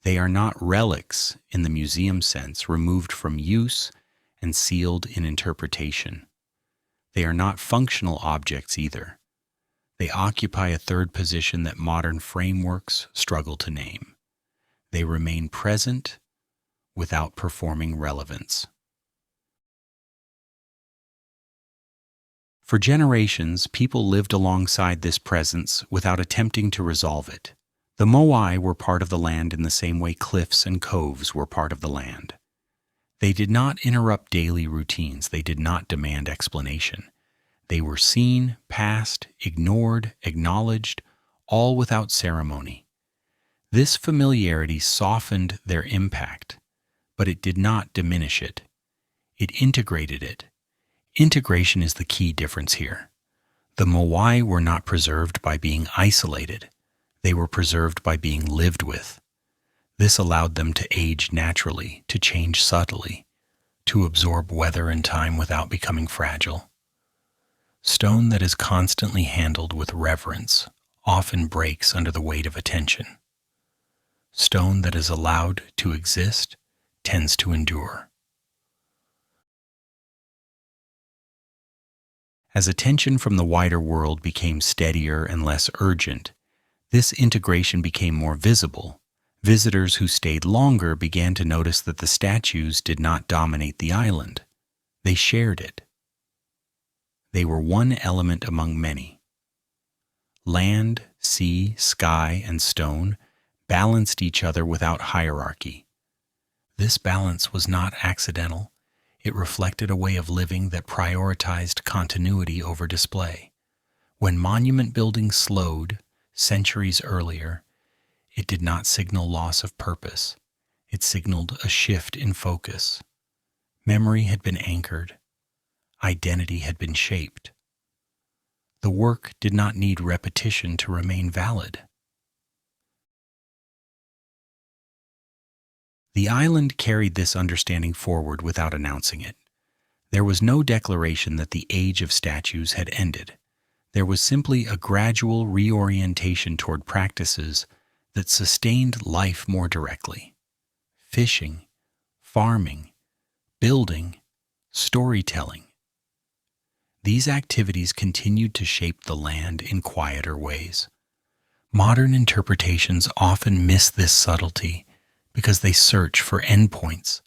They are not relics in the museum sense, removed from use and sealed in interpretation. They are not functional objects either. They occupy a third position that modern frameworks struggle to name. They remain present without performing relevance. For generations, people lived alongside this presence without attempting to resolve it. The Moai were part of the land in the same way cliffs and coves were part of the land. They did not interrupt daily routines. They did not demand explanation. They were seen, passed, ignored, acknowledged, all without ceremony. This familiarity softened their impact, but it did not diminish it. It integrated it. Integration is the key difference here. The Moai were not preserved by being isolated. They were preserved by being lived with. This allowed them to age naturally, to change subtly, to absorb weather and time without becoming fragile. Stone that is constantly handled with reverence often breaks under the weight of attention. Stone that is allowed to exist tends to endure. As attention from the wider world became steadier and less urgent, this integration became more visible. Visitors who stayed longer began to notice that the statues did not dominate the island. They shared it. They were one element among many. Land, sea, sky, and stone balanced each other without hierarchy. This balance was not accidental. It reflected a way of living that prioritized continuity over display. When monument building slowed, centuries earlier, it did not signal loss of purpose. It signaled a shift in focus. Memory had been anchored. Identity had been shaped. The work did not need repetition to remain valid. The island carried this understanding forward without announcing it. There was no declaration that the age of statues had ended. There was simply a gradual reorientation toward practices that sustained life more directly. Fishing, farming, building, storytelling. These activities continued to shape the land in quieter ways. Modern interpretations often miss this subtlety because they search for endpoints.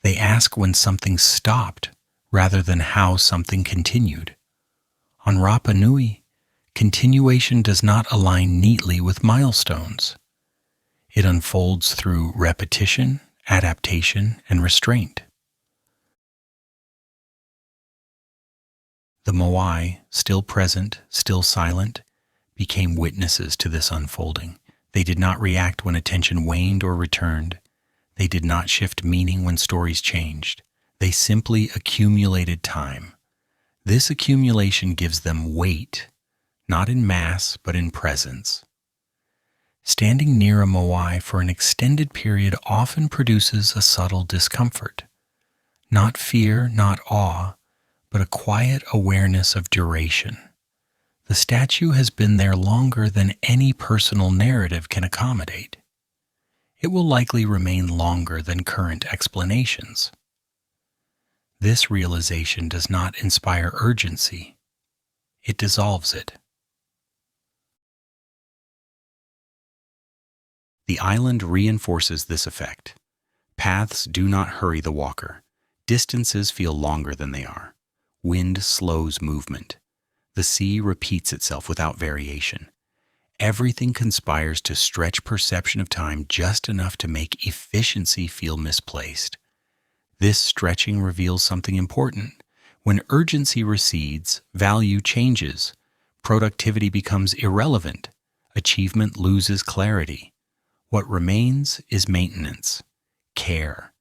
They ask when something stopped rather than how something continued. On Rapa Nui, continuation does not align neatly with milestones. It unfolds through repetition, adaptation, and restraint. The Moai, still present, still silent, became witnesses to this unfolding. They did not react when attention waned or returned. They did not shift meaning when stories changed. They simply accumulated time. This accumulation gives them weight, not in mass, but in presence. Standing near a moai for an extended period often produces a subtle discomfort. Not fear, not awe, but a quiet awareness of duration. The statue has been there longer than any personal narrative can accommodate. It will likely remain longer than current explanations. This realization does not inspire urgency. It dissolves it. The island reinforces this effect. Paths do not hurry the walker. Distances feel longer than they are. Wind slows movement. The sea repeats itself without variation. Everything conspires to stretch perception of time just enough to make efficiency feel misplaced. This stretching reveals something important. When urgency recedes, value changes. Productivity becomes irrelevant. Achievement loses clarity. What remains is maintenance, care,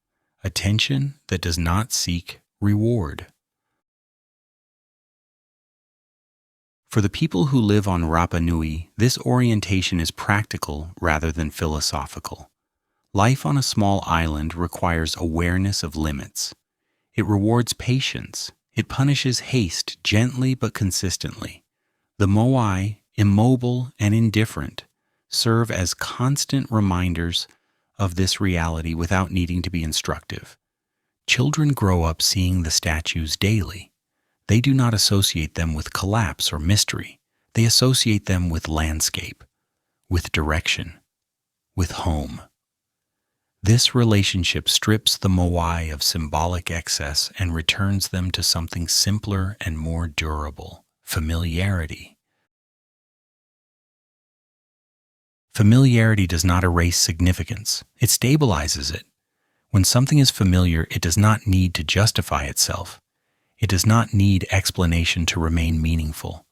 attention that does not seek reward. For the people who live on Rapa Nui, this orientation is practical rather than philosophical. Life on a small island requires awareness of limits. It rewards patience. It punishes haste gently but consistently. The Moai, immobile and indifferent, serve as constant reminders of this reality without needing to be instructive. Children grow up seeing the statues daily. They do not associate them with collapse or mystery. They associate them with landscape, with direction, with home. This relationship strips the Moai of symbolic excess and returns them to something simpler and more durable: familiarity. Familiarity does not erase significance. It stabilizes it. When something is familiar, it does not need to justify itself. It does not need explanation to remain meaningful.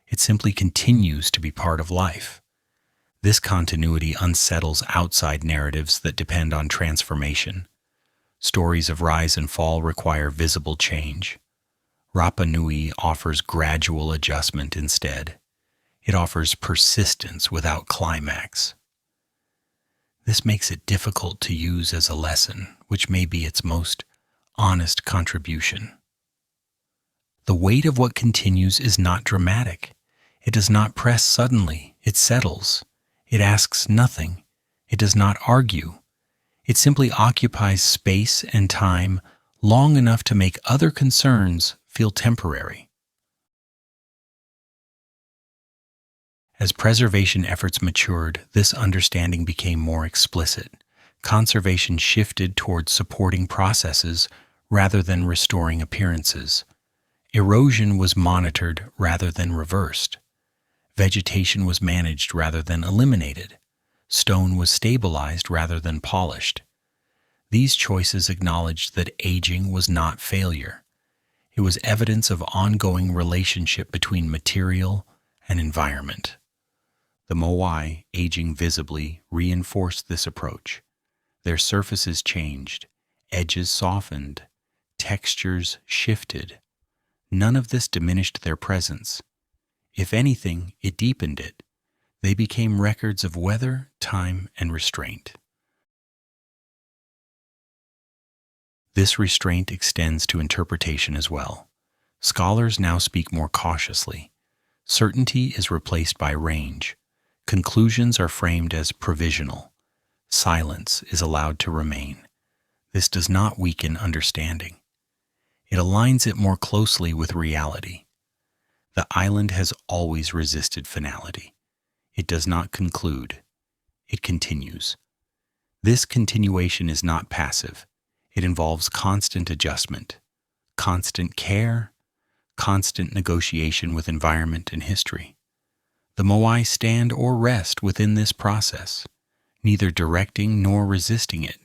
It simply continues to be part of life. This continuity unsettles outside narratives that depend on transformation. Stories of rise and fall require visible change. Rapa Nui offers gradual adjustment instead. It offers persistence without climax. This makes it difficult to use as a lesson, which may be its most honest contribution. The weight of what continues is not dramatic. It does not press suddenly. It settles. It asks nothing. It does not argue. It simply occupies space and time long enough to make other concerns feel temporary. As preservation efforts matured, this understanding became more explicit. Conservation shifted towards supporting processes rather than restoring appearances. Erosion was monitored rather than reversed. Vegetation was managed rather than eliminated. Stone was stabilized rather than polished. These choices acknowledged that aging was not failure. It was evidence of ongoing relationship between material and environment. The Moai, aging visibly, reinforced this approach. Their surfaces changed, edges softened, textures shifted. None of this diminished their presence. If anything, it deepened it. They became records of weather, time, and restraint. This restraint extends to interpretation as well. Scholars now speak more cautiously. Certainty is replaced by range. Conclusions are framed as provisional. Silence is allowed to remain. This does not weaken understanding. It aligns it more closely with reality. The island has always resisted finality. It does not conclude. It continues. This continuation is not passive. It involves constant adjustment, constant care, constant negotiation with environment and history. The Moai stand or rest within this process, neither directing nor resisting it.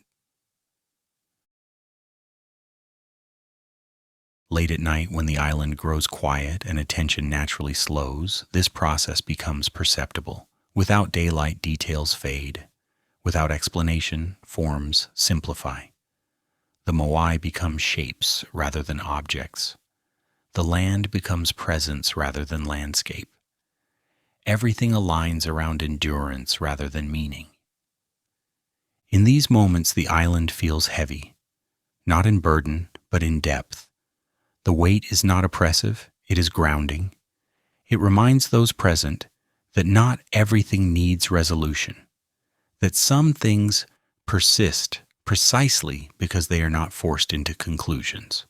Late at night, when the island grows quiet and attention naturally slows, this process becomes perceptible. Without daylight, details fade. Without explanation, forms simplify. The Moai become shapes rather than objects. The land becomes presence rather than landscape. Everything aligns around endurance rather than meaning. In these moments, the island feels heavy, not in burden, but in depth. The weight is not oppressive, it is grounding. It reminds those present that not everything needs resolution, that some things persist precisely because they are not forced into conclusions.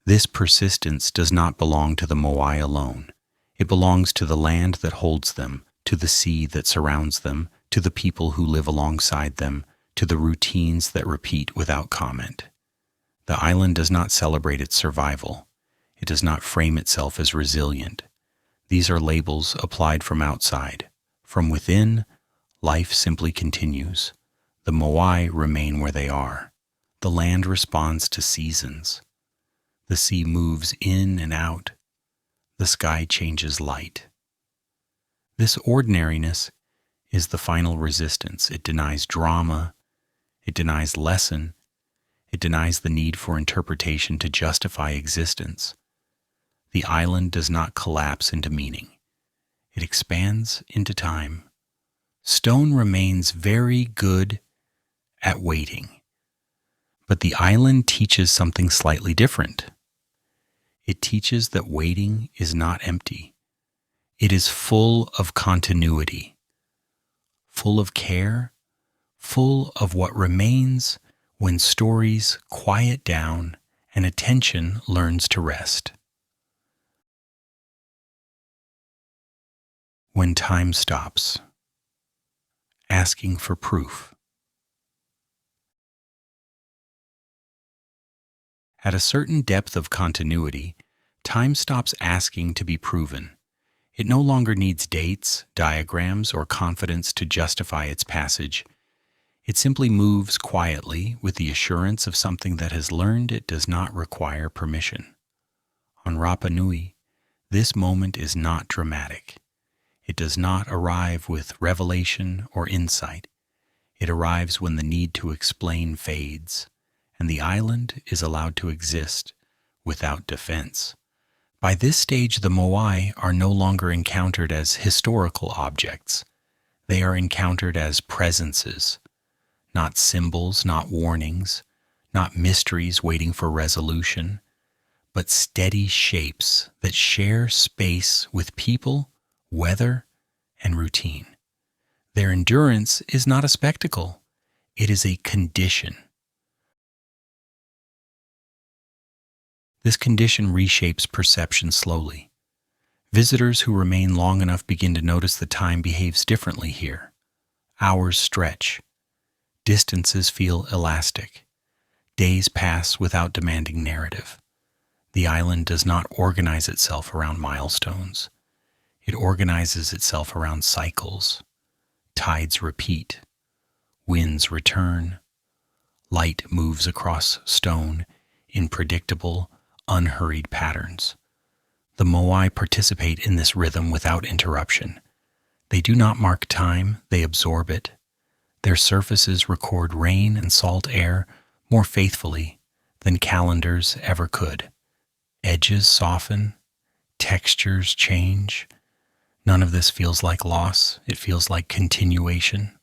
This persistence does not belong to the Moai alone. It belongs to the land that holds them, to the sea that surrounds them, to the people who live alongside them, to the routines that repeat without comment. The island does not celebrate its survival. It does not frame itself as resilient. These are labels applied from outside. From within, life simply continues. The Moai remain where they are. The land responds to seasons. The sea moves in and out. The sky changes light. This ordinariness is the final resistance. It denies drama. It denies lesson. It denies the need for interpretation to justify existence. The island does not collapse into meaning. It expands into time. Stone remains very good at waiting. But the island teaches something slightly different. It teaches that waiting is not empty. It is full of continuity, full of care, full of what remains when stories quiet down and attention learns to rest. When time stops, asking for proof. At a certain depth of continuity, time stops asking to be proven. It no longer needs dates, diagrams, or confidence to justify its passage. It simply moves quietly with the assurance of something that has learned it does not require permission. On Rapa Nui, this moment is not dramatic. It does not arrive with revelation or insight. It arrives when the need to explain fades, and the island is allowed to exist without defense. By this stage, the Moai are no longer encountered as historical objects. They are encountered as presences, not symbols, not warnings, not mysteries waiting for resolution, but steady shapes that share space with people, weather, and routine. Their endurance is not a spectacle. It is a condition. This condition reshapes perception slowly. Visitors who remain long enough begin to notice that time behaves differently here. Hours stretch. Distances feel elastic. Days pass without demanding narrative. The island does not organize itself around milestones. It organizes itself around cycles. Tides repeat. Winds return. Light moves across stone in predictable, unhurried patterns. The Moai participate in this rhythm without interruption. They do not mark time, they absorb it. Their surfaces record rain and salt air more faithfully than calendars ever could. Edges soften, textures change. None of this feels like loss, it feels like continuation.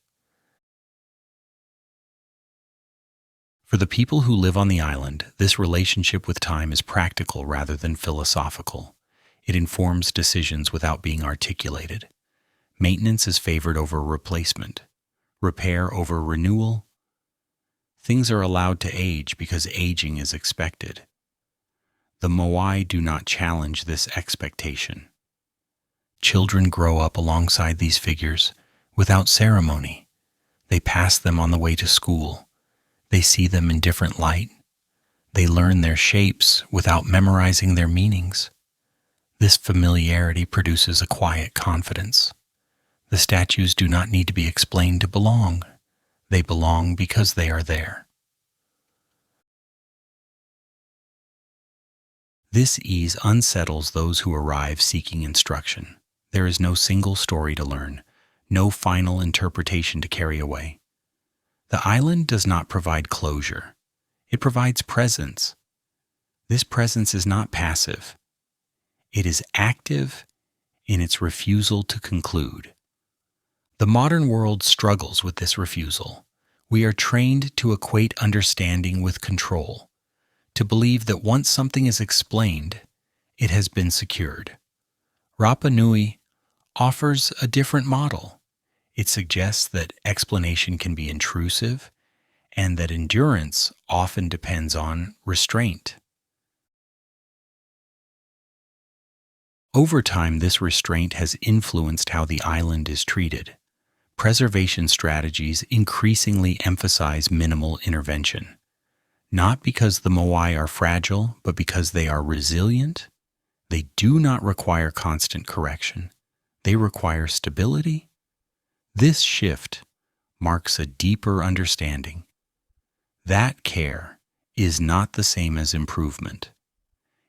For the people who live on the island, this relationship with time is practical rather than philosophical. It informs decisions without being articulated. Maintenance is favored over replacement, repair over renewal. Things are allowed to age because aging is expected. The Moai do not challenge this expectation. Children grow up alongside these figures without ceremony. They pass them on the way to school. They see them in different light. They learn their shapes without memorizing their meanings. This familiarity produces a quiet confidence. The statues do not need to be explained to belong. They belong because they are there. This ease unsettles those who arrive seeking instruction. There is no single story to learn, no final interpretation to carry away. The island does not provide closure. It provides presence. This presence is not passive. It is active in its refusal to conclude. The modern world struggles with this refusal. We are trained to equate understanding with control, to believe that once something is explained, it has been secured. Rapa Nui offers a different model. It suggests that explanation can be intrusive and that endurance often depends on restraint. Over time, this restraint has influenced how the island is treated. Preservation strategies increasingly emphasize minimal intervention, not because the Moai are fragile, but because they are resilient. They do not require constant correction. They require stability. This shift marks a deeper understanding. That care is not the same as improvement.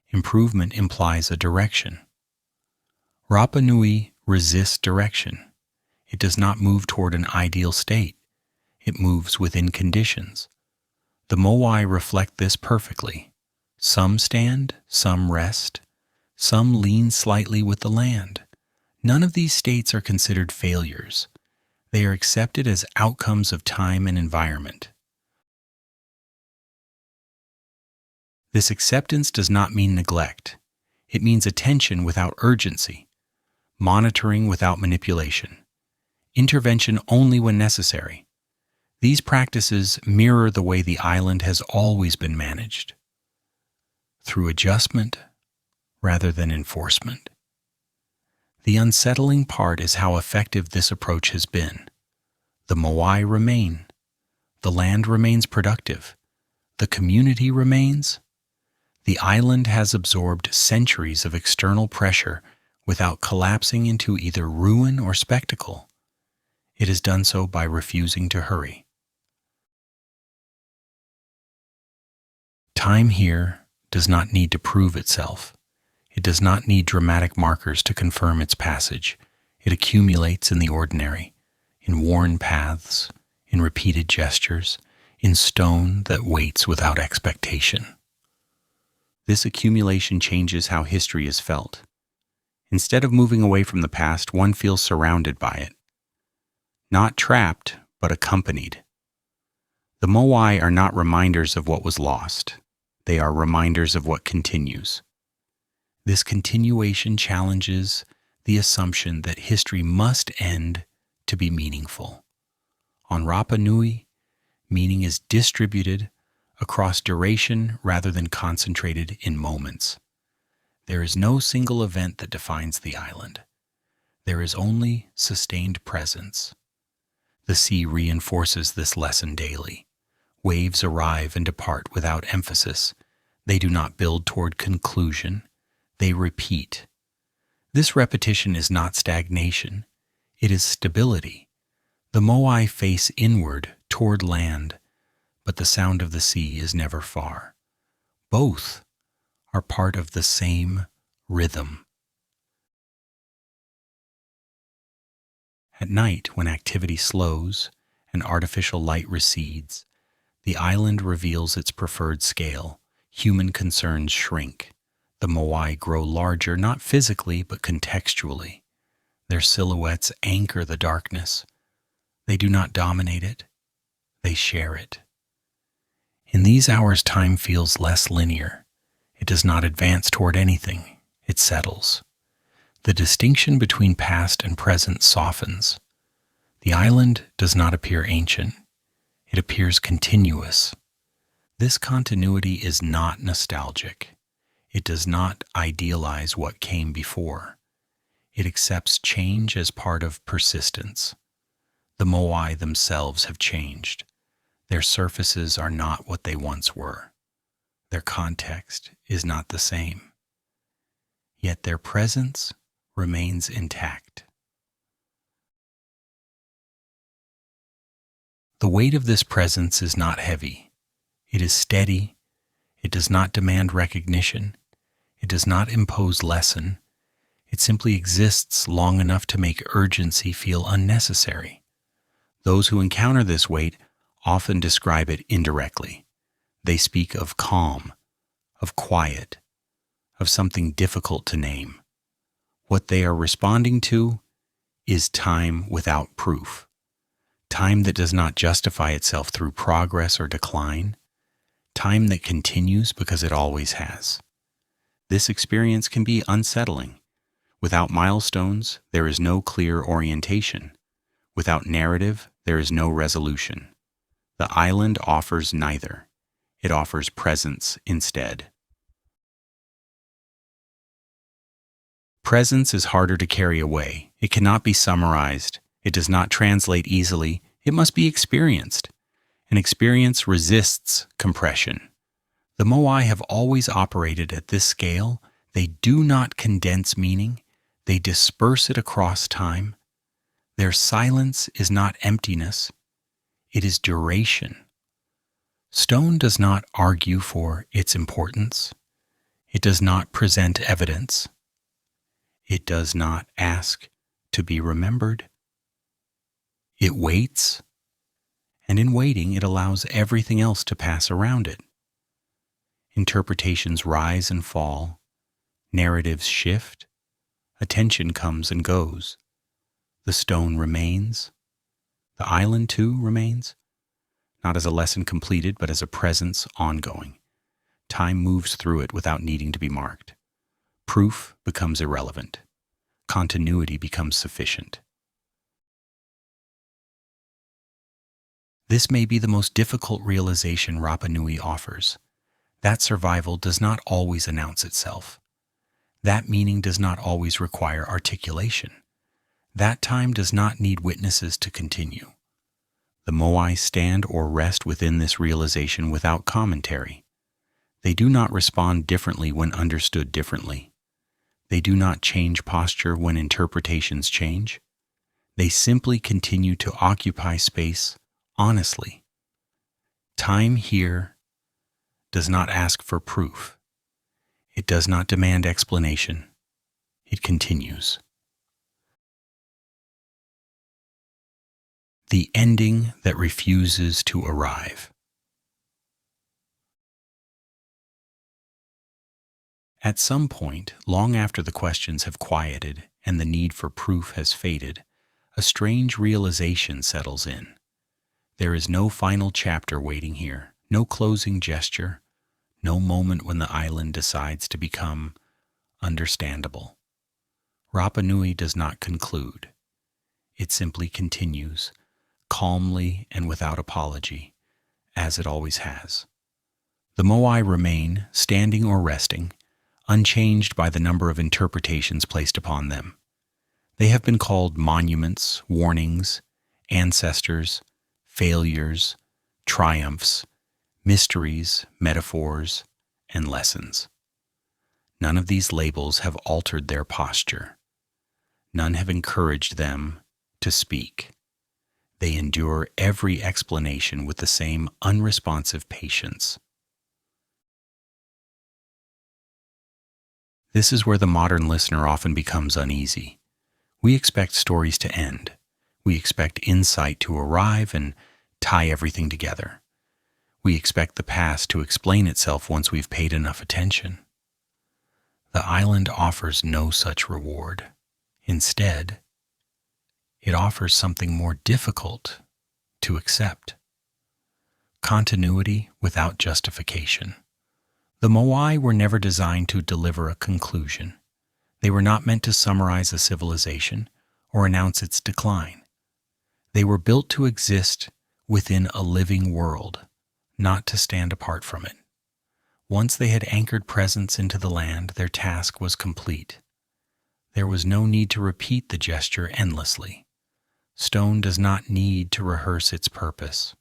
Improvement implies a direction. Rapa Nui resists direction. It does not move toward an ideal state. It moves within conditions. The Moai reflect this perfectly. Some stand, some rest, some lean slightly with the land. None of these states are considered failures. They are accepted as outcomes of time and environment. This acceptance does not mean neglect. It means attention without urgency, monitoring without manipulation, intervention only when necessary. These practices mirror the way the island has always been managed, through adjustment rather than enforcement. The unsettling part is how effective this approach has been. The Moai remain. The land remains productive. The community remains. The island has absorbed centuries of external pressure without collapsing into either ruin or spectacle. It has done so by refusing to hurry. Time here does not need to prove itself. It does not need dramatic markers to confirm its passage. It accumulates in the ordinary, in worn paths, in repeated gestures, in stone that waits without expectation. This accumulation changes how history is felt. Instead of moving away from the past, one feels surrounded by it. Not trapped, but accompanied. The Moai are not reminders of what was lost. They are reminders of what continues. This continuation challenges the assumption that history must end to be meaningful. On Rapa Nui, meaning is distributed across duration rather than concentrated in moments. There is no single event that defines the island. There is only sustained presence. The sea reinforces this lesson daily. Waves arrive and depart without emphasis. They do not build toward conclusion. They repeat. This repetition is not stagnation. It is stability. The Moai face inward toward land, but the sound of the sea is never far. Both are part of the same rhythm. At night, when activity slows and artificial light recedes, the island reveals its preferred scale. Human concerns shrink. The Moai grow larger, not physically, but contextually. Their silhouettes anchor the darkness. They do not dominate it. They share it. In these hours, time feels less linear. It does not advance toward anything. It settles. The distinction between past and present softens. The island does not appear ancient. It appears continuous. This continuity is not nostalgic. It does not idealize what came before. It accepts change as part of persistence. The Moai themselves have changed. Their surfaces are not what they once were. Their context is not the same. Yet their presence remains intact. The weight of this presence is not heavy. It is steady. It does not demand recognition. It does not impose lesson. It simply exists long enough to make urgency feel unnecessary. Those who encounter this weight often describe it indirectly. They speak of calm, of quiet, of something difficult to name. What they are responding to is time without proof. Time that does not justify itself through progress or decline. Time that continues because it always has. This experience can be unsettling. Without milestones, there is no clear orientation. Without narrative, there is no resolution. The island offers neither. It offers presence instead. Presence is harder to carry away. It cannot be summarized. It does not translate easily. It must be experienced. And experience resists compression. The Moai have always operated at this scale. They do not condense meaning. They disperse it across time. Their silence is not emptiness. It is duration. Stone does not argue for its importance. It does not present evidence. It does not ask to be remembered. It waits, and in waiting it allows everything else to pass around it. Interpretations rise and fall, narratives shift, attention comes and goes. The stone remains. The island too remains, not as a lesson completed, but as a presence ongoing. Time moves through it without needing to be marked. Proof becomes irrelevant. Continuity becomes sufficient. This may be the most difficult realization Rapa Nui offers. That survival does not always announce itself. That meaning does not always require articulation. That time does not need witnesses to continue. The Moai stand or rest within this realization without commentary. They do not respond differently when understood differently. They do not change posture when interpretations change. They simply continue to occupy space honestly. Time here does not ask for proof. It does not demand explanation. It continues. The ending that refuses to arrive. At some point, long after the questions have quieted and the need for proof has faded, a strange realization settles in. There is no final chapter waiting here, no closing gesture, no moment when the island decides to become understandable. Rapa Nui does not conclude. It simply continues, calmly and without apology, as it always has. The Moai remain, standing or resting, unchanged by the number of interpretations placed upon them. They have been called monuments, warnings, ancestors, failures, triumphs, mysteries, metaphors, and lessons. None of these labels have altered their posture. None have encouraged them to speak. They endure every explanation with the same unresponsive patience. This is where the modern listener often becomes uneasy. We expect stories to end. We expect insight to arrive and tie everything together. We expect the past to explain itself once we've paid enough attention. The island offers no such reward. Instead, it offers something more difficult to accept. Continuity without justification. The Moai were never designed to deliver a conclusion. They were not meant to summarize a civilization or announce its decline. They were built to exist within a living world, not to stand apart from it. Once they had anchored presence into the land, their task was complete. There was no need to repeat the gesture endlessly. Stone does not need to rehearse its purpose.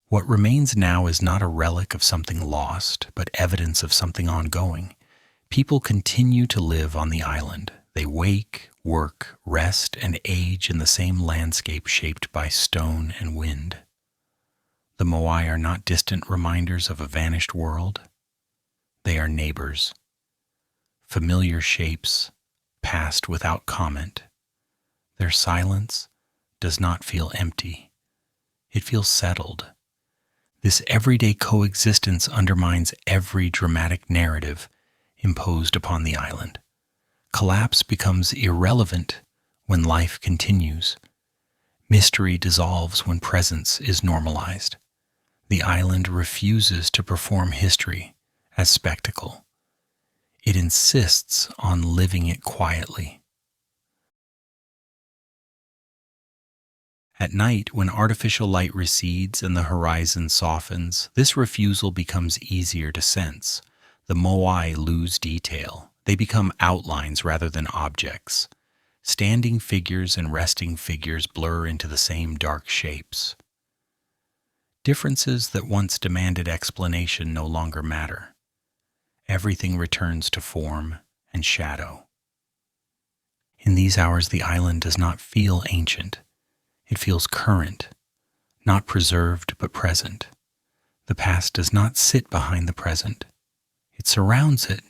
What remains now is not a relic of something lost, but evidence of something ongoing. People continue to live on the island. They wake, work, rest, and age in the same landscape shaped by stone and wind. The Moai are not distant reminders of a vanished world. They are neighbors. Familiar shapes, passed without comment. Their silence does not feel empty. It feels settled. This everyday coexistence undermines every dramatic narrative imposed upon the island. Collapse becomes irrelevant when life continues. Mystery dissolves when presence is normalized. The island refuses to perform history as spectacle. It insists on living it quietly. At night, when artificial light recedes and the horizon softens, this refusal becomes easier to sense. The Moai lose detail. They become outlines rather than objects. Standing figures and resting figures blur into the same dark shapes. Differences that once demanded explanation no longer matter. Everything returns to form and shadow. In these hours, the island does not feel ancient. It feels current, not preserved but present. The past does not sit behind the present. It surrounds it,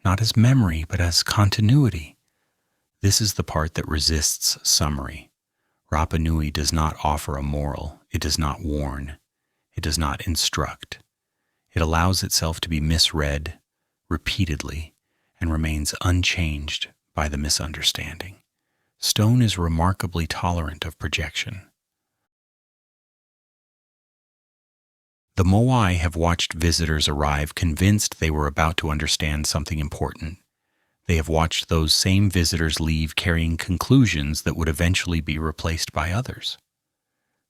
not as memory but as continuity. This is the part that resists summary. Rapa Nui does not offer a moral. It does not warn. It does not instruct. It allows itself to be misread repeatedly and remains unchanged by the misunderstanding. Stone is remarkably tolerant of projection. The Moai have watched visitors arrive convinced they were about to understand something important. They have watched those same visitors leave carrying conclusions that would eventually be replaced by others.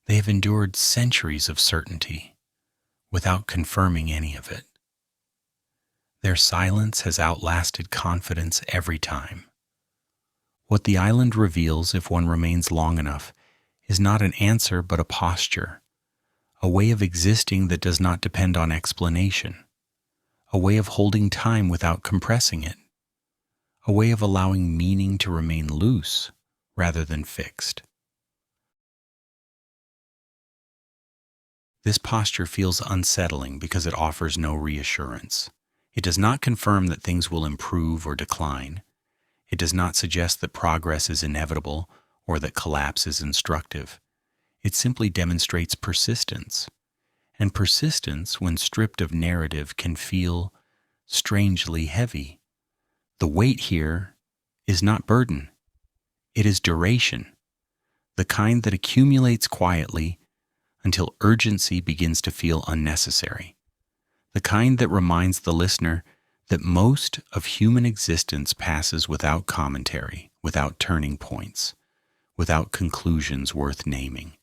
They have endured centuries of certainty without confirming any of it. Their silence has outlasted confidence every time. What the island reveals, if one remains long enough, is not an answer but a posture, a way of existing that does not depend on explanation, a way of holding time without compressing it, a way of allowing meaning to remain loose rather than fixed. This posture feels unsettling because it offers no reassurance. It does not confirm that things will improve or decline. It does not suggest that progress is inevitable or that collapse is instructive. It simply demonstrates persistence. And persistence, when stripped of narrative, can feel strangely heavy. The weight here is not burden. It is duration, the kind that accumulates quietly until urgency begins to feel unnecessary, the kind that reminds the listener that most of human existence passes without commentary, without turning points, without conclusions worth naming.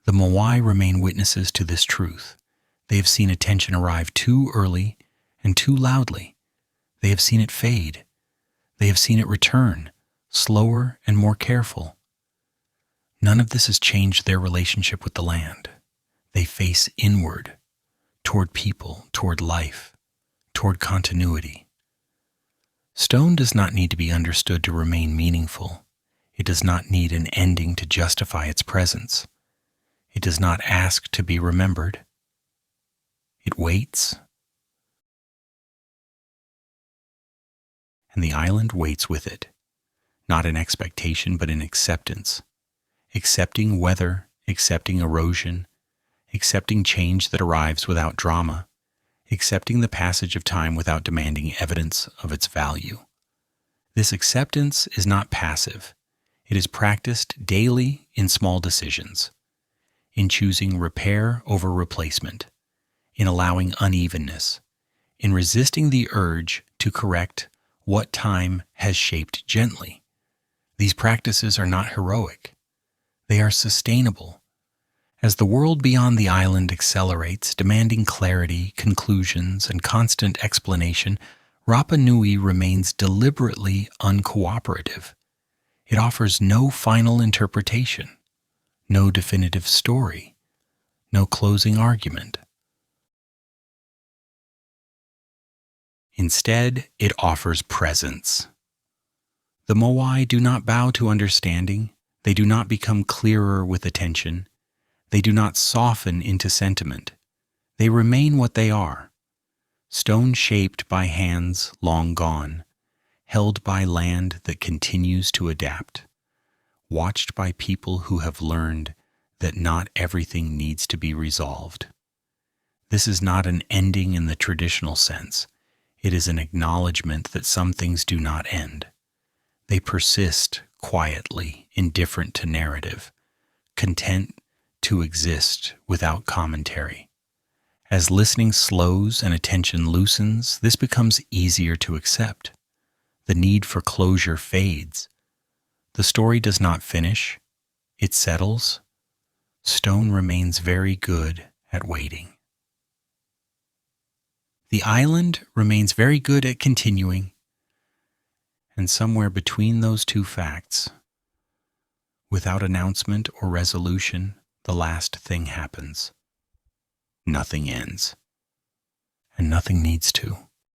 The Moai remain witnesses to this truth. They have seen attention arrive too early and too loudly. They have seen it fade. They have seen it return, slower and more careful. None of this has changed their relationship with the land. They face inward, toward people, toward life, toward continuity. Stone does not need to be understood to remain meaningful. It does not need an ending to justify its presence. It does not ask to be remembered. It waits. And the island waits with it, not in expectation but in acceptance. Accepting weather, accepting erosion, accepting change that arrives without drama, accepting the passage of time without demanding evidence of its value. This acceptance is not passive. It is practiced daily in small decisions, in choosing repair over replacement, in allowing unevenness, in resisting the urge to correct what time has shaped gently. These practices are not heroic. They are sustainable. As the world beyond the island accelerates, demanding clarity, conclusions, and constant explanation, Rapa Nui remains deliberately uncooperative. It offers no final interpretation, no definitive story, no closing argument. Instead, it offers presence. The Moai do not bow to understanding. They do not become clearer with attention. They do not soften into sentiment. They remain what they are, stone shaped by hands long gone, held by land that continues to adapt, watched by people who have learned that not everything needs to be resolved. This is not an ending in the traditional sense. It is an acknowledgement that some things do not end. They persist quietly, indifferent to narrative, content to exist without commentary. As listening slows and attention loosens, this becomes easier to accept. The need for closure fades. The story does not finish. It settles. Stone remains very good at waiting. The island remains very good at continuing. And somewhere between those two facts, without announcement or resolution, the last thing happens. Nothing ends. And nothing needs to.